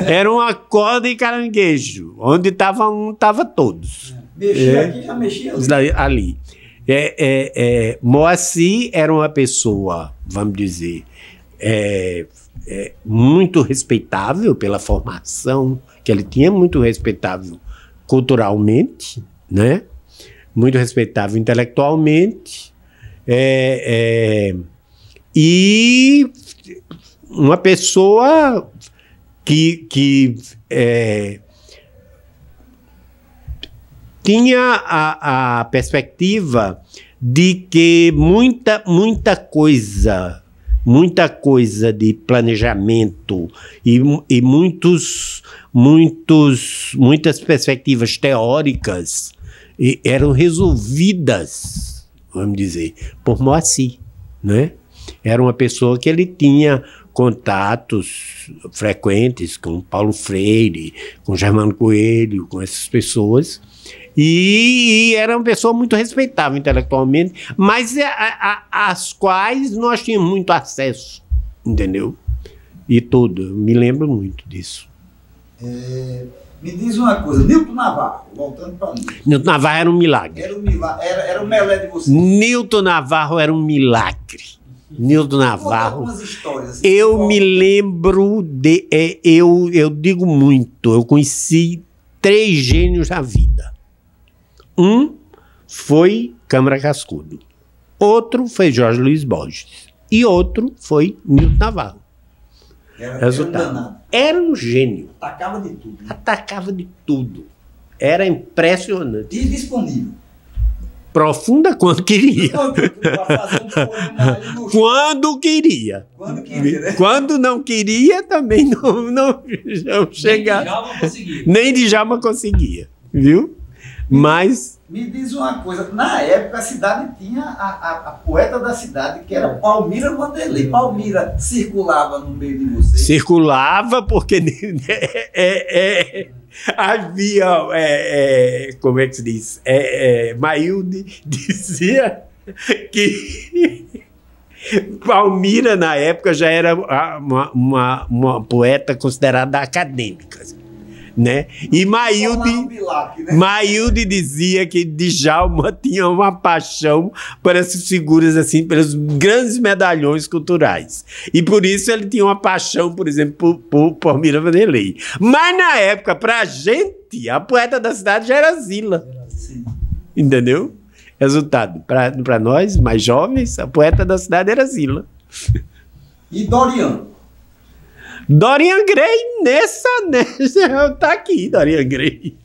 Era uma corda de caranguejo. Onde estava um, estava todos. Mexia aqui, já mexia ali. Ali. Moacir era uma pessoa, vamos dizer, muito respeitável pela formação que ele tinha, muito respeitável culturalmente, né? Muito respeitável intelectualmente. E uma pessoa que tinha a perspectiva de que muita coisa de planejamento e muitas perspectivas teóricas eram resolvidas, vamos dizer, por Moacir, né? Era uma pessoa que ele tinha contatos frequentes com Paulo Freire, com Germano Coelho, com essas pessoas, e era uma pessoa muito respeitável intelectualmente, mas às quais nós tínhamos muito acesso, entendeu? E tudo, eu me lembro muito disso. Me diz uma coisa, Nilton Navarro, voltando para mim. Nilton Navarro era um milagre. Era o melé de vocês. Nilton Navarro era um milagre. Nilton Navarro. Algumas histórias. Assim, eu me lembro de. Eu digo muito, eu conheci 3 gênios da vida. Um foi Câmara Cascudo, outro foi Jorge Luiz Borges e outro foi Nilton Navarro. Era um gênio. Atacava de tudo. Né? Atacava de tudo. Era impressionante. E disponível. Profunda quando queria. Quando queria. Quando queria, né? Quando não queria, também não chegava. Nem Djalma conseguia. Viu? Mas... Me diz uma coisa, na época a cidade tinha a poeta da cidade, que era Palmira Vanderlei. Palmira circulava no meio de vocês? Circulava porque havia, como é que se diz? Mailde dizia que Palmira, na época, já era uma poeta considerada acadêmica. Né? E Mailde dizia que Djalma tinha uma paixão por essas figuras assim, pelos grandes medalhões culturais. E por isso ele tinha uma paixão, por exemplo, por Palmira Vanderlei. Mas na época, pra gente, a poeta da cidade já era Zila. Entendeu? Resultado, para nós, mais jovens, a poeta da cidade era Zila. E Dorian? Dorian Gray, tá aqui, Dorian Gray.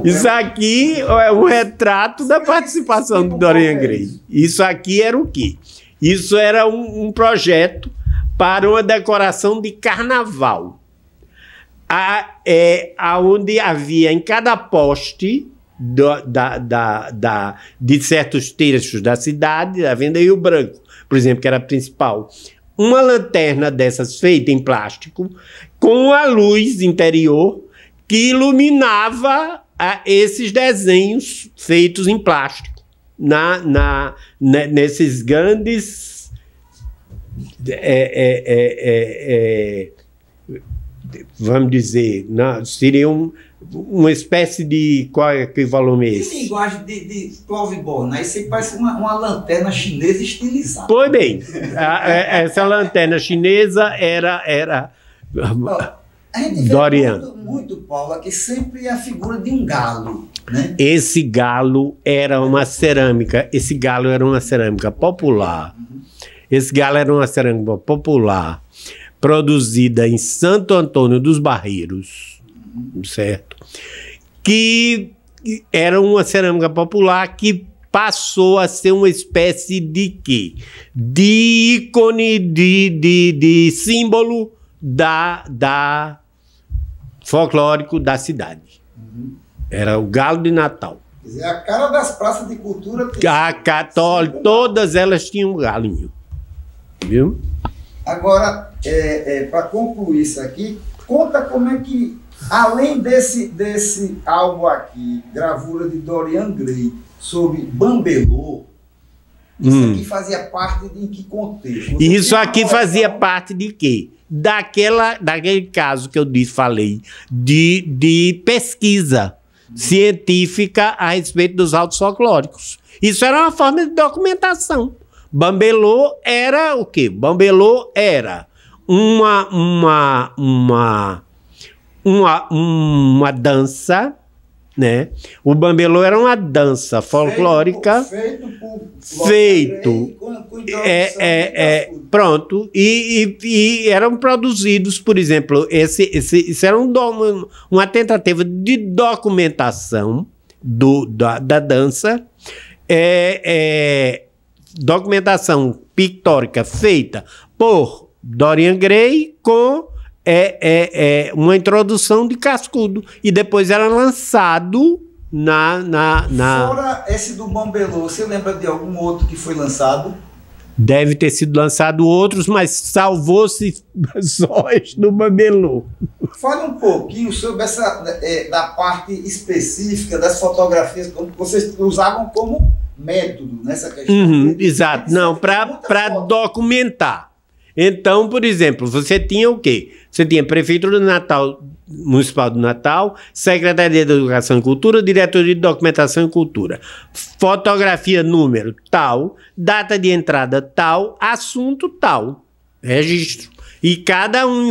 Isso aqui é um retrato da participação do Dorian Gray. Isso aqui era o quê? Isso era um projeto para uma decoração de carnaval. Onde havia em cada poste de certos trechos da cidade, a Venda Rio Branco, por exemplo, que era a principal, uma lanterna dessas feita em plástico, com a luz interior que iluminava esses desenhos feitos em plástico, nesses grandes... vamos dizer, seriam uma espécie de... Qual é que valor é esse? Que linguagem de Clóvis Born, aí você parece uma lanterna chinesa estilizada. Pois bem, essa lanterna chinesa era a gente Dorian. vê muito, Paulo, aqui sempre a figura de um galo, né? Esse galo era uma cerâmica, popular. Esse galo era uma cerâmica popular, produzida em Santo Antônio dos Barreiros, certo? Que era uma cerâmica popular que passou a ser uma espécie de quê? De ícone, de símbolo da folclórico da cidade. Era o galo de Natal. Quer dizer, a cara das praças de cultura... Todas elas tinham um galinho. Viu? Agora, para concluir isso aqui, conta como é que, além desse álbum aqui, gravura de Dorian Gray, sobre Bambelô, isso aqui fazia parte de que contexto? Isso aqui fazia parte de quê? Daquele caso que eu falei, de pesquisa científica a respeito dos autos folclóricos. Isso era uma forma de documentação. Bambelô era o quê? Bambelô era uma dança, né? O bambelô era uma dança folclórica pronto, e eram produzidos, por exemplo, isso era uma tentativa de documentação da dança, documentação pictórica feita por Dorian Gray com uma introdução de Cascudo, e depois era lançado Fora esse do Bambelô, você lembra de algum outro que foi lançado? Deve ter sido lançado outros, mas salvou-se só este do Bambelô. Fale um pouquinho sobre essa da parte específica das fotografias que vocês usavam como método nessa questão. Exato, não, para documentar. Então, por exemplo, você tinha o quê? Você tinha Prefeitura do Natal, Municipal do Natal, Secretaria de Educação e Cultura, Diretoria de Documentação e Cultura. Fotografia número tal, data de entrada tal, assunto tal, registro. E cada um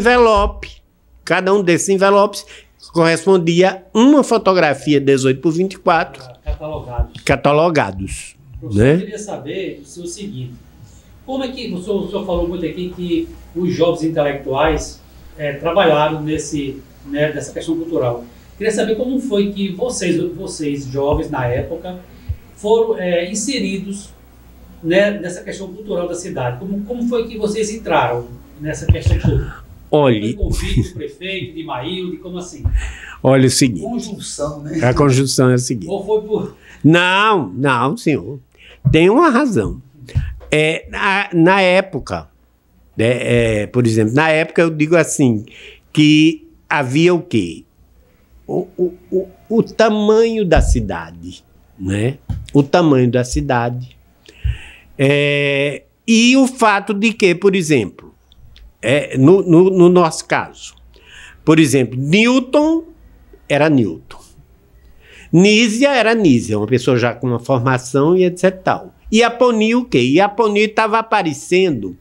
desses envelopes correspondia a uma fotografia 18 por 24. Catalogados. Professor, eu queria saber o seguinte. Como é que, o senhor falou muito aqui que os jovens intelectuais trabalharam nessa questão cultural. Queria saber como foi que vocês jovens, na época, foram inseridos, né, nessa questão cultural da cidade. Como foi que vocês entraram nessa questão toda? Olha... Foi convite do prefeito, de Maílde, como assim? Olha o seguinte... Conjunção, né? A conjunção é a seguinte... Ou foi por... Não, senhor. Tem uma razão. Na época, por exemplo, na época eu digo assim, que havia o quê? O tamanho da cidade, né? O tamanho da cidade. E o fato de que, por exemplo, no nosso caso, por exemplo, Newton era Newton. Nízia era Nízia, uma pessoa já com uma formação e etc. tal. E Aponi o quê? E Aponi estava aparecendo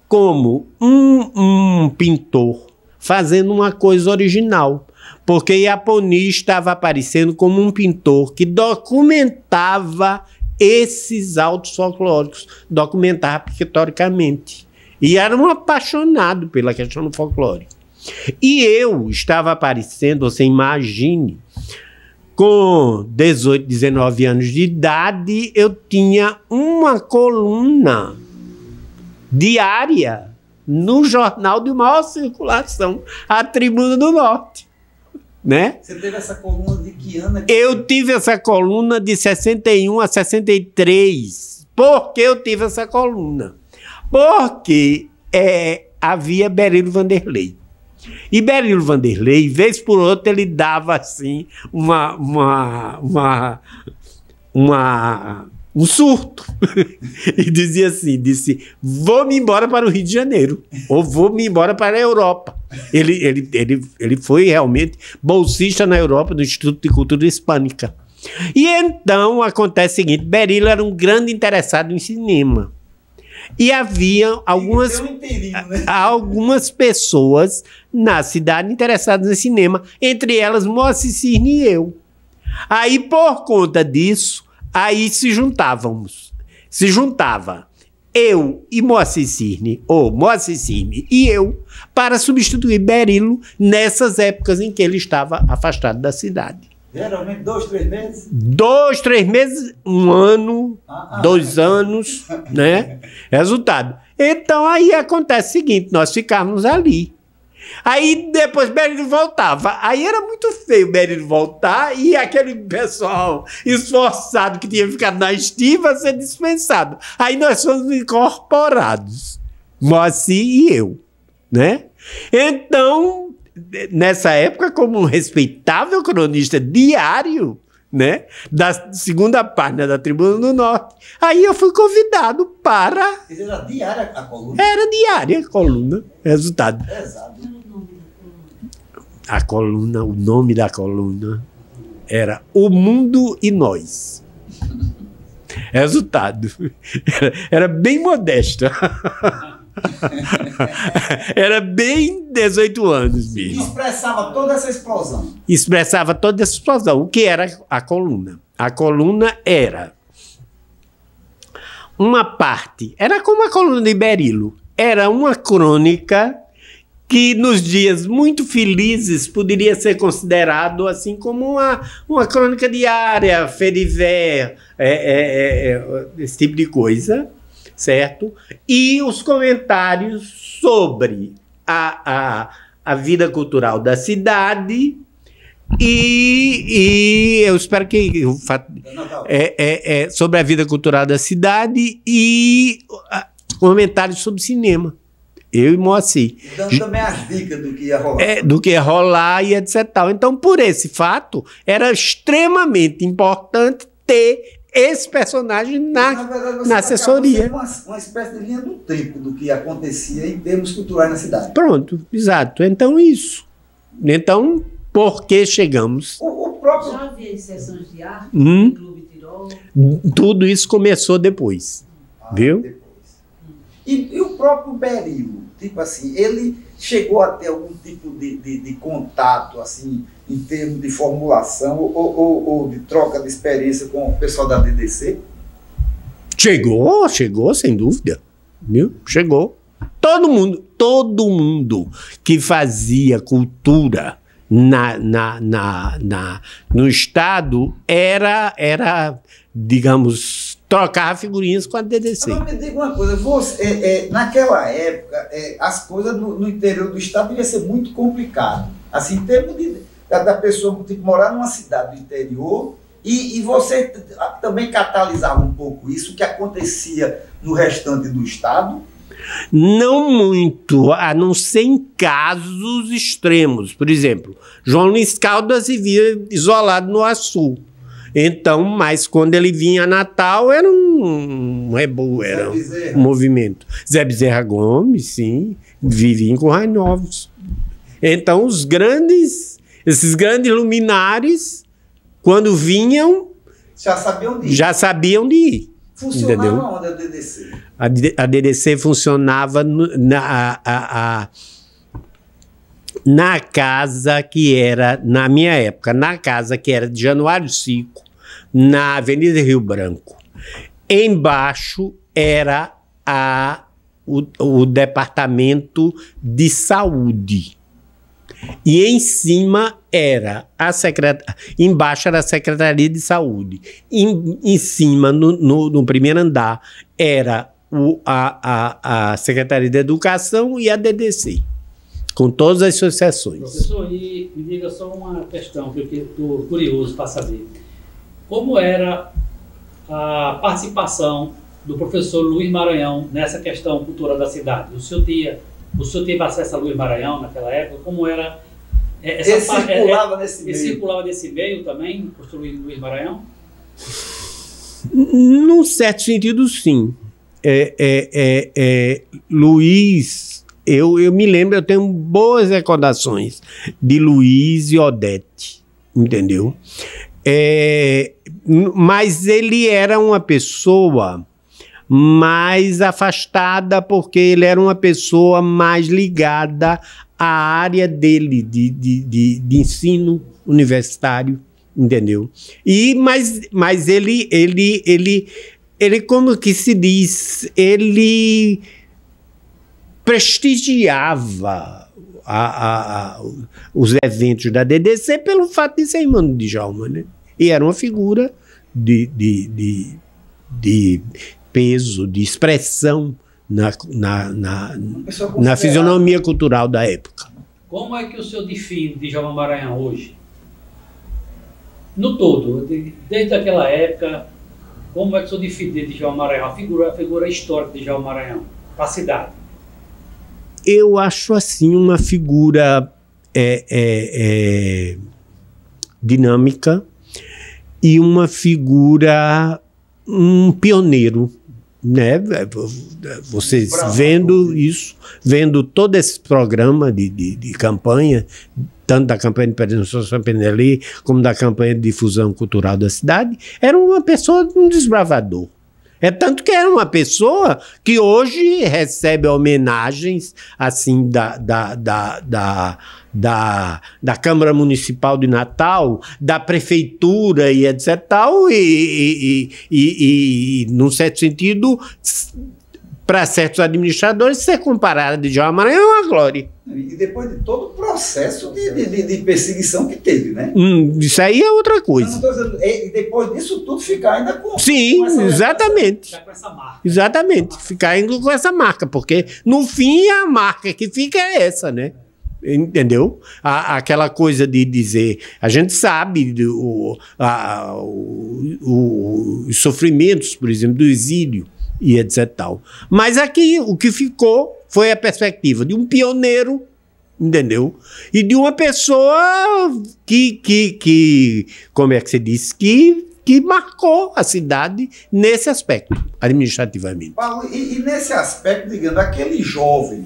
como um pintor fazendo uma coisa original. Porque Aponi estava aparecendo como um pintor que documentava esses autos folclóricos, documentava pictoricamente. E era um apaixonado pela questão do folclore. E eu estava aparecendo, você imagine, com 18, 19 anos de idade, eu tinha uma coluna diária no jornal de maior circulação, a Tribuna do Norte. Né? Você teve essa coluna de que ano? Eu tive essa coluna de 61 a 63. Por que eu tive essa coluna? Porque havia Berilo Vanderlei. E Berilo Vanderlei, vez por outra, ele dava assim um surto e dizia assim, vou-me embora para o Rio de Janeiro ou vou-me embora para a Europa. Ele foi realmente bolsista na Europa do Instituto de Cultura Hispânica. E então acontece o seguinte, Berilo era um grande interessado em cinema. E havia algumas pessoas na cidade interessadas em cinema, entre elas Moacir Cisne e eu. Aí, por conta disso, aí se juntava eu e Moacir Cisne, ou Moacir Cisne e eu, para substituir Berilo nessas épocas em que ele estava afastado da cidade. Geralmente 2, 3 meses? 2, 3 meses, 1 ano, 2 anos, né? Resultado. Então aí acontece o seguinte, nós ficávamos ali. Aí depois Berilo voltava. Aí era muito feio Berilo voltar e aquele pessoal esforçado que tinha ficado na estiva ser dispensado. Aí nós fomos incorporados, Moacir e eu, né? Então, nessa época, como um respeitável cronista diário, né, da segunda página da Tribuna do Norte, aí eu fui convidado para... Era diária a coluna? Era diária a coluna. Resultado. Exato. A coluna, o nome da coluna era O Mundo e Nós. Resultado. Era bem modesta. Era bem 18 anos mesmo. Expressava toda essa explosão. Expressava toda essa explosão. O que era a coluna? A coluna era uma parte, era como a coluna de Berilo, era uma crônica que nos dias muito felizes poderia ser considerado assim como uma crônica diária, Feriver, esse tipo de coisa, certo? E os comentários sobre a vida cultural da cidade e eu espero que sobre a vida cultural da cidade e comentários sobre cinema. Eu e Moacir. Dando também as dicas do que ia rolar. Do que ia rolar e etc. Então, por esse fato, era extremamente importante ter esse personagem na assessoria. Uma espécie de linha do tempo do que acontecia em termos culturais na cidade. Pronto, exato. Então, isso. Então, por que chegamos? O próprio... Já havia sessões de arte, no Clube Tirol? Tudo isso começou depois. Viu? Depois. E o próprio Berilo, tipo assim, ele chegou a ter algum tipo de contato, assim, em termos de formulação ou de troca de experiência com o pessoal da DDC? Chegou, sem dúvida. Viu? Chegou. Todo mundo que fazia cultura no Estado era, digamos, trocar figurinhas com a DDC. Agora me diga uma coisa, você, naquela época, as coisas no interior do Estado devia ser muito complicado. Assim, em termos da pessoa tipo, morar numa cidade do interior e você também catalisava um pouco isso, o que acontecia no restante do Estado? Não muito, a não ser em casos extremos. Por exemplo, João Luiz Caldas vivia isolado no Açu. Então, mas quando ele vinha a Natal, era um movimento. Zé Bezerra Gomes, sim, vivia em Currais Novos. Então, esses grandes luminares, quando vinham, já sabiam de ir. Funcionava onde a DDC? A DDC funcionava na casa que era, na minha época, na casa que era de Januário Cico, na Avenida Rio Branco. Embaixo era o Departamento de Saúde. E em cima era embaixo era a Secretaria de Saúde. Em cima, no primeiro andar, era a Secretaria de Educação e a DDC, com todas as suas seções. Professor, e me diga só uma questão que eu estou curioso para saber. Como era a participação do professor Luiz Maranhão nessa questão cultural da cidade? O senhor teve acesso a Luiz Maranhão naquela época? Como era essa parte? Ele circulava nesse meio também, o professor Luiz Maranhão? Num certo sentido, sim. Luiz, eu me lembro, eu tenho boas recordações de Luiz e Odete, entendeu? Mas ele era uma pessoa mais afastada, porque ele era uma pessoa mais ligada à área dele de ensino universitário, entendeu? Mas ele, como que se diz, ele prestigiava os eventos da DDC pelo fato de ser irmão de Djalma, né? E era uma figura de peso, de expressão na fisionomia cultural da época. Como é que o senhor define Djalma Maranhão hoje? No todo, desde aquela época, como é que o senhor define Djalma Maranhão, a figura histórica de Djalma Maranhão, para a cidade? Eu acho assim uma figura dinâmica e uma figura, um pioneiro, né? Vocês vendo isso, vendo todo esse programa de campanha, tanto da campanha de peregrinação Penelê, como da campanha de difusão cultural da cidade, era uma pessoa, um desbravador. É tanto que era uma pessoa que hoje recebe homenagens assim da Câmara Municipal de Natal, da Prefeitura e etc. Tal, e num certo sentido, para certos administradores, ser comparada de Djalma Maranhão é uma glória. E depois de todo o processo de perseguição que teve, né? Isso aí é outra coisa. E depois disso tudo ficar ainda com... Sim, com exatamente. Ficar com essa marca. Exatamente, ficar ainda com essa marca, porque no fim a marca que fica é essa, né? Entendeu? Aquela coisa de dizer, a gente sabe os sofrimentos, por exemplo, do exílio e etc. tal. Mas aqui o que ficou foi a perspectiva de um pioneiro, entendeu? E de uma pessoa que como é que se diz, que marcou a cidade nesse aspecto, administrativamente. Paulo, e nesse aspecto, digamos, aquele jovem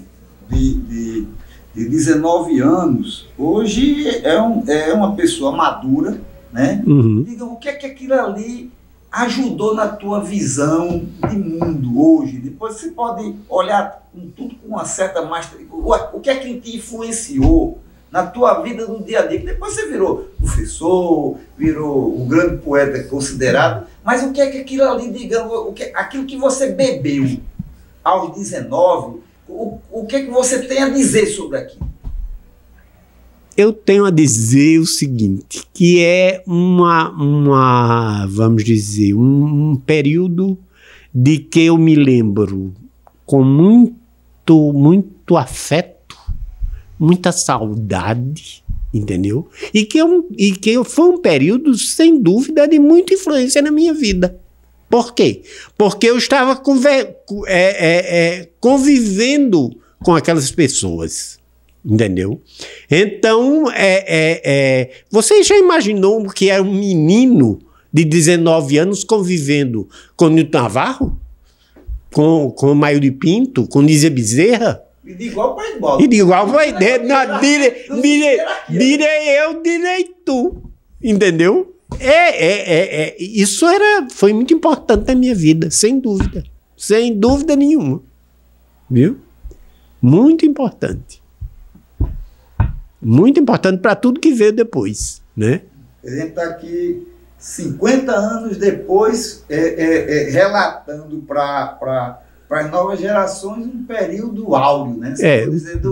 de 19 anos, hoje é uma pessoa madura, né? Uhum. Diga, o que é que aquilo ali ajudou na tua visão de mundo hoje? Depois você pode olhar tudo com uma certa mais... O que é que te influenciou na tua vida do dia a dia? Depois você virou professor, virou um grande poeta considerado, mas o que é que aquilo ali, digamos, aquilo que você bebeu aos 19, o que é que você tem a dizer sobre aquilo? Eu tenho a dizer o seguinte, que é vamos dizer, um período de que eu me lembro com muito afeto, muita saudade, entendeu? E que foi um período, sem dúvida, de muita influência na minha vida. Por quê? Porque eu estava convivendo com aquelas pessoas. Entendeu? Então, você já imaginou que era um menino de 19 anos convivendo com Nilton Navarro? Com Mário de Pinto? Com Nízia Bezerra? E de igual para igual. E de igual para igual. Direi eu, direi tu. Entendeu? Isso foi muito importante na minha vida, sem dúvida. Sem dúvida nenhuma. Viu? Muito importante. Muito importante para tudo que veio depois, né? A gente está aqui 50 anos depois relatando para as novas gerações um período áureo, né?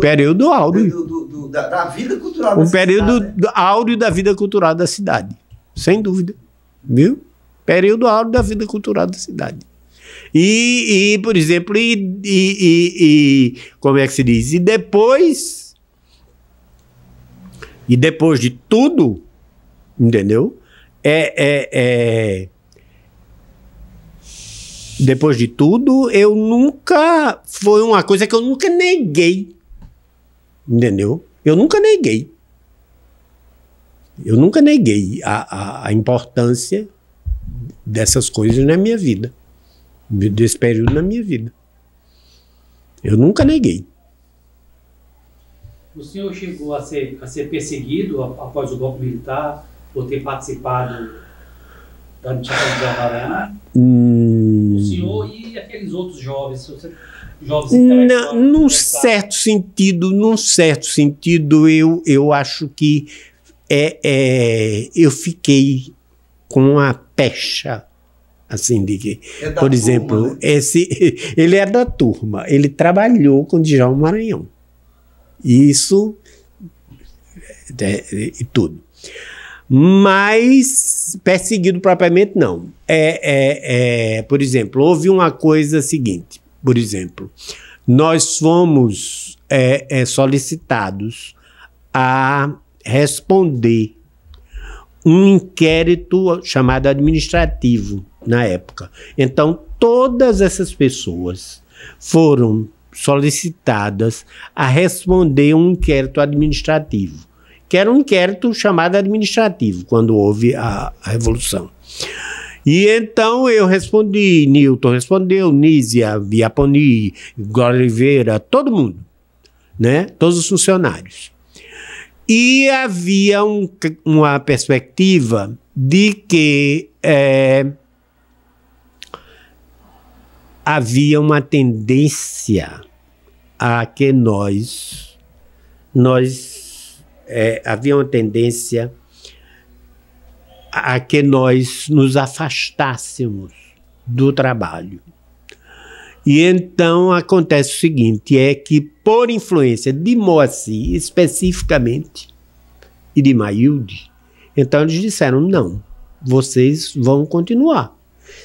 Período áureo. Da vida cultural da cidade. Um período áureo da vida cultural da cidade, sem dúvida, viu? Período áureo da vida cultural da cidade. E por exemplo, como é que se diz? E depois de tudo, entendeu? Depois de tudo, eu nunca... Foi uma coisa que eu nunca neguei. Entendeu? Eu nunca neguei. Eu nunca neguei a importância dessas coisas na minha vida. Desse período na minha vida. Eu nunca neguei. O senhor chegou a ser perseguido após o golpe militar por ter participado da iniciativa de Maranhão? O senhor e aqueles outros jovens intelectuais? Num certo sentido, eu acho que eu fiquei com a pecha, assim, de que, por exemplo, turma, né? Ele é da turma, ele trabalhou com Djalma Maranhão. Isso e tudo. Mas perseguido propriamente não. Por exemplo, houve uma coisa seguinte. Por exemplo, nós fomos solicitados a responder um inquérito chamado administrativo na época. Então, todas essas pessoas foram solicitadas a responder um inquérito administrativo, que era um inquérito chamado administrativo, quando houve a Revolução. E então eu respondi, Newton respondeu, Nízia, Viaponi, Glória Oliveira, todo mundo, né? Todos os funcionários. E havia uma perspectiva de que havia uma tendência a que havia uma tendência a que nós nos afastássemos do trabalho. E então acontece o seguinte, é que por influência de Moacir, especificamente, e de Mailde, então eles disseram, não, vocês vão continuar.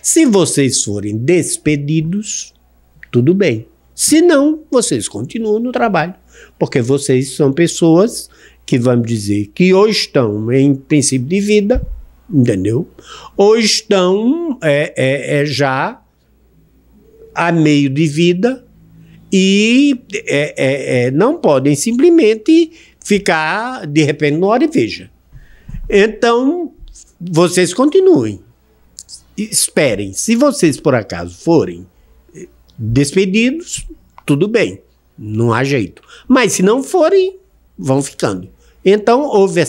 Se vocês forem despedidos, tudo bem. Se não, vocês continuam no trabalho, porque vocês são pessoas que, vamos dizer, que ou estão em princípio de vida, entendeu? Ou estão já a meio de vida e não podem simplesmente ficar, de repente, no hora e veja. Então, vocês continuem. Esperem. Se vocês, por acaso, forem despedidos, tudo bem. Não há jeito. Mas, se não forem, vão ficando. Então, houve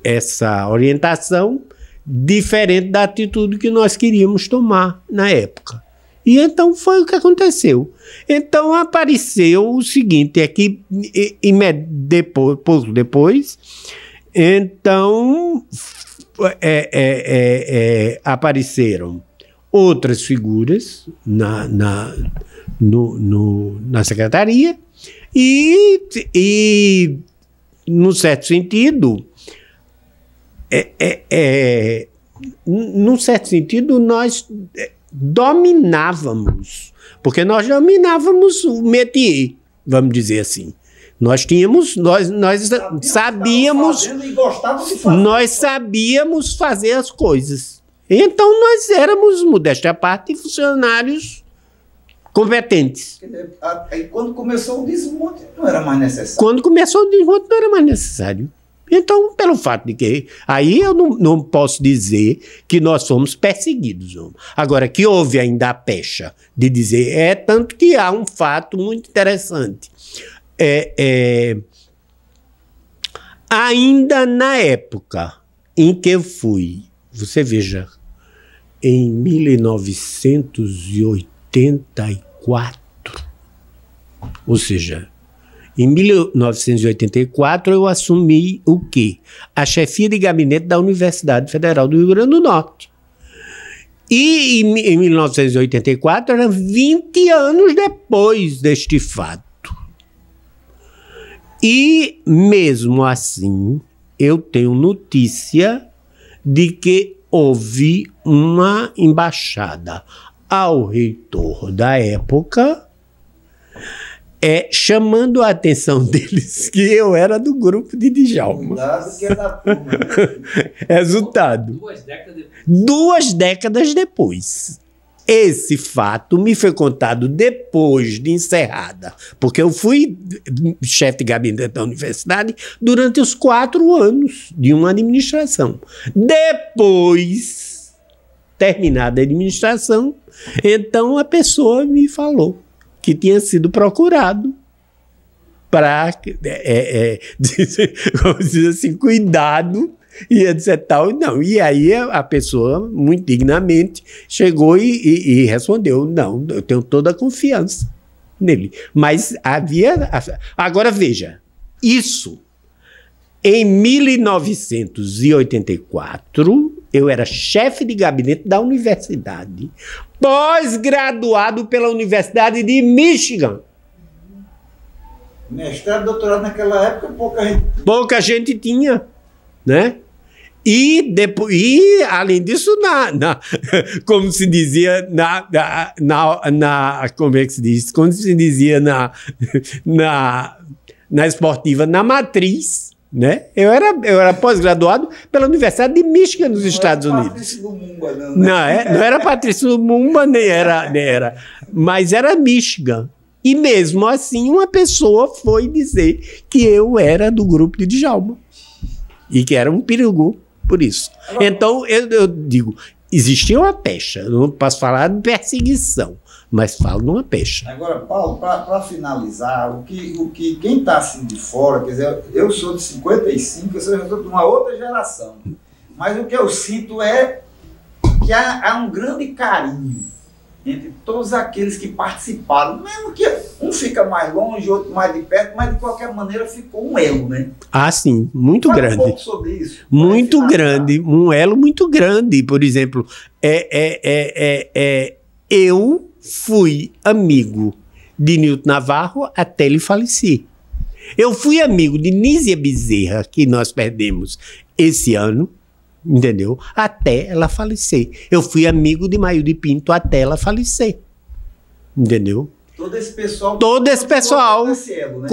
essa orientação diferente da atitude que nós queríamos tomar na época. E então foi o que aconteceu. Então apareceu o seguinte, é que pouco depois, então apareceram outras figuras na secretaria e num certo sentido, nós dominávamos, porque nós dominávamos o métier, vamos dizer assim. Nós sabíamos fazer as coisas. Então nós éramos, modéstia à parte, funcionários competentes. Aí quando começou o desmonte, não era mais necessário. Quando começou o desmonte, não era mais necessário. Então, pelo fato de que... Aí eu não posso dizer que nós fomos perseguidos. Não. Agora, que houve ainda a pecha de dizer... tanto que há um fato muito interessante. Ainda na época em que eu fui... Você veja, em 1984... Ou seja... Em 1984, eu assumi o quê? A chefia de gabinete da Universidade Federal do Rio Grande do Norte. E em 1984, era 20 anos depois deste fato. E, mesmo assim, eu tenho notícia de que houve uma embaixada ao reitor da época, chamando a atenção deles que eu era do grupo de Djalma. Resultado. 2 décadas depois. Esse fato me foi contado depois de encerrada, porque eu fui chefe de gabinete da universidade durante os 4 anos de uma administração. Depois, terminada a administração, então a pessoa me falou que tinha sido procurado para, dizer assim, cuidado e etc. Tal. Não. E aí a pessoa, muito dignamente, chegou e respondeu, não, eu tenho toda a confiança nele. Mas havia... Agora veja, isso, em 1984, eu era chefe de gabinete da universidade, pós-graduado pela Universidade de Michigan. Mestrado, doutorado naquela época, pouca gente tinha, né? Além disso, como se dizia como é que se diz? Como se dizia na esportiva, na matriz, né? Eu era pós-graduado pela Universidade de Michigan, nos Estados Unidos. Patrício Lumumba, não, né? Não era Patrício Lumumba, nem era. Mas era Michigan. E mesmo assim, uma pessoa foi dizer que eu era do grupo de Djalma. E que era um perigo por isso. Então, eu digo, existia uma pecha. Eu não posso falar de perseguição, mas falo de uma pecha. Agora, Paulo, para finalizar, quem está assim de fora, quer dizer, eu sou de 55, eu sou de uma outra geração. Mas o que eu sinto é que há um grande carinho entre todos aqueles que participaram, mesmo que um fica mais longe, outro mais de perto, mas de qualquer maneira ficou um elo, né? Ah, sim, muito Fala grande. um pouco sobre isso. Muito grande, um elo muito grande. Por exemplo, eu fui amigo de Nilton Navarro até ele falecer. Eu fui amigo de Nízia Bezerra, que nós perdemos esse ano, entendeu? Até ela falecer. Eu fui amigo de Maílde Pinto até ela falecer. Entendeu? Todo esse pessoal esse elo, né?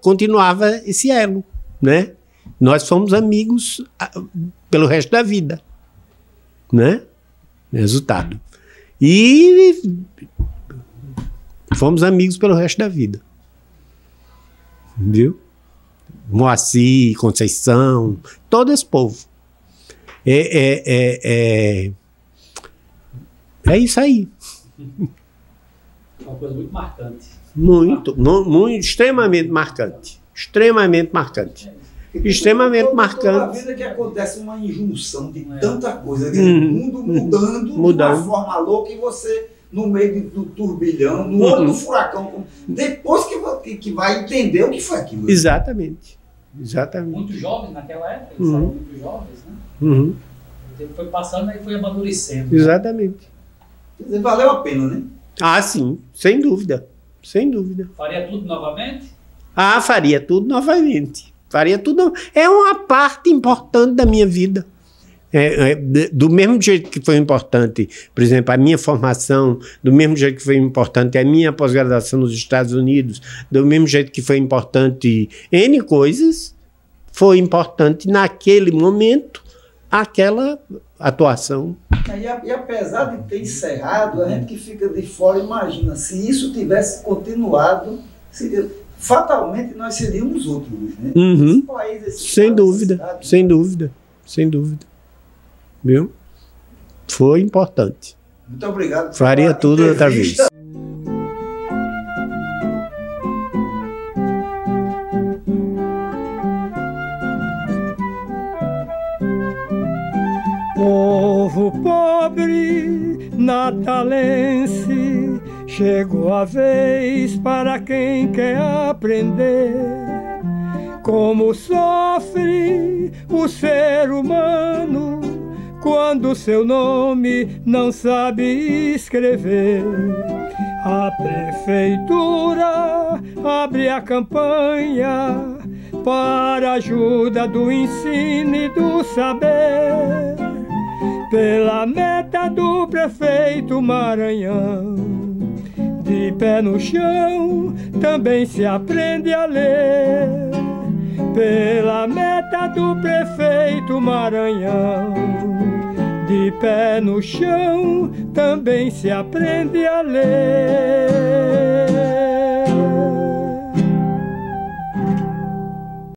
continuava esse elo, né? Nós fomos amigos pelo resto da vida, né? Resultado. E fomos amigos pelo resto da vida. Viu? Moacir, Conceição, todo esse povo. É isso aí. Uma coisa muito marcante. Muito, extremamente marcante. Extremamente marcante. Extremamente marcante. Toda a vida que acontece uma injunção de tanta coisa, o mundo mudando de uma forma louca, e você no meio do turbilhão, no olho do furacão, depois que vai entender o que foi aquilo. Exatamente. Muito jovens naquela época, eles eram muito jovens, né? O tempo foi passando e foi amadurecendo. Exatamente. Quer dizer, valeu a pena, né? Ah, sim, sem dúvida. Sem dúvida. Faria tudo novamente? Ah, faria tudo novamente. Faria tudo. É uma parte importante da minha vida. Do mesmo jeito que foi importante, por exemplo, a minha formação, do mesmo jeito que foi importante a minha pós-graduação nos Estados Unidos, do mesmo jeito que foi importante N coisas, foi importante naquele momento aquela atuação. E apesar de ter encerrado, a gente que fica de fora imagina, se isso tivesse continuado, fatalmente nós seríamos outros, né? Esse país, sem dúvida, sem dúvida, sem dúvida. Viu? Foi importante. Muito obrigado. Faria tudo outra vez. Povo pobre natalense, chegou a vez para quem quer aprender como sofre o ser humano quando seu nome não sabe escrever. A prefeitura abre a campanha para ajuda do ensino e do saber, pela meta do prefeito Maranhão. De pé no chão também se aprende a ler, pela meta do prefeito Maranhão. De pé no chão também se aprende a ler.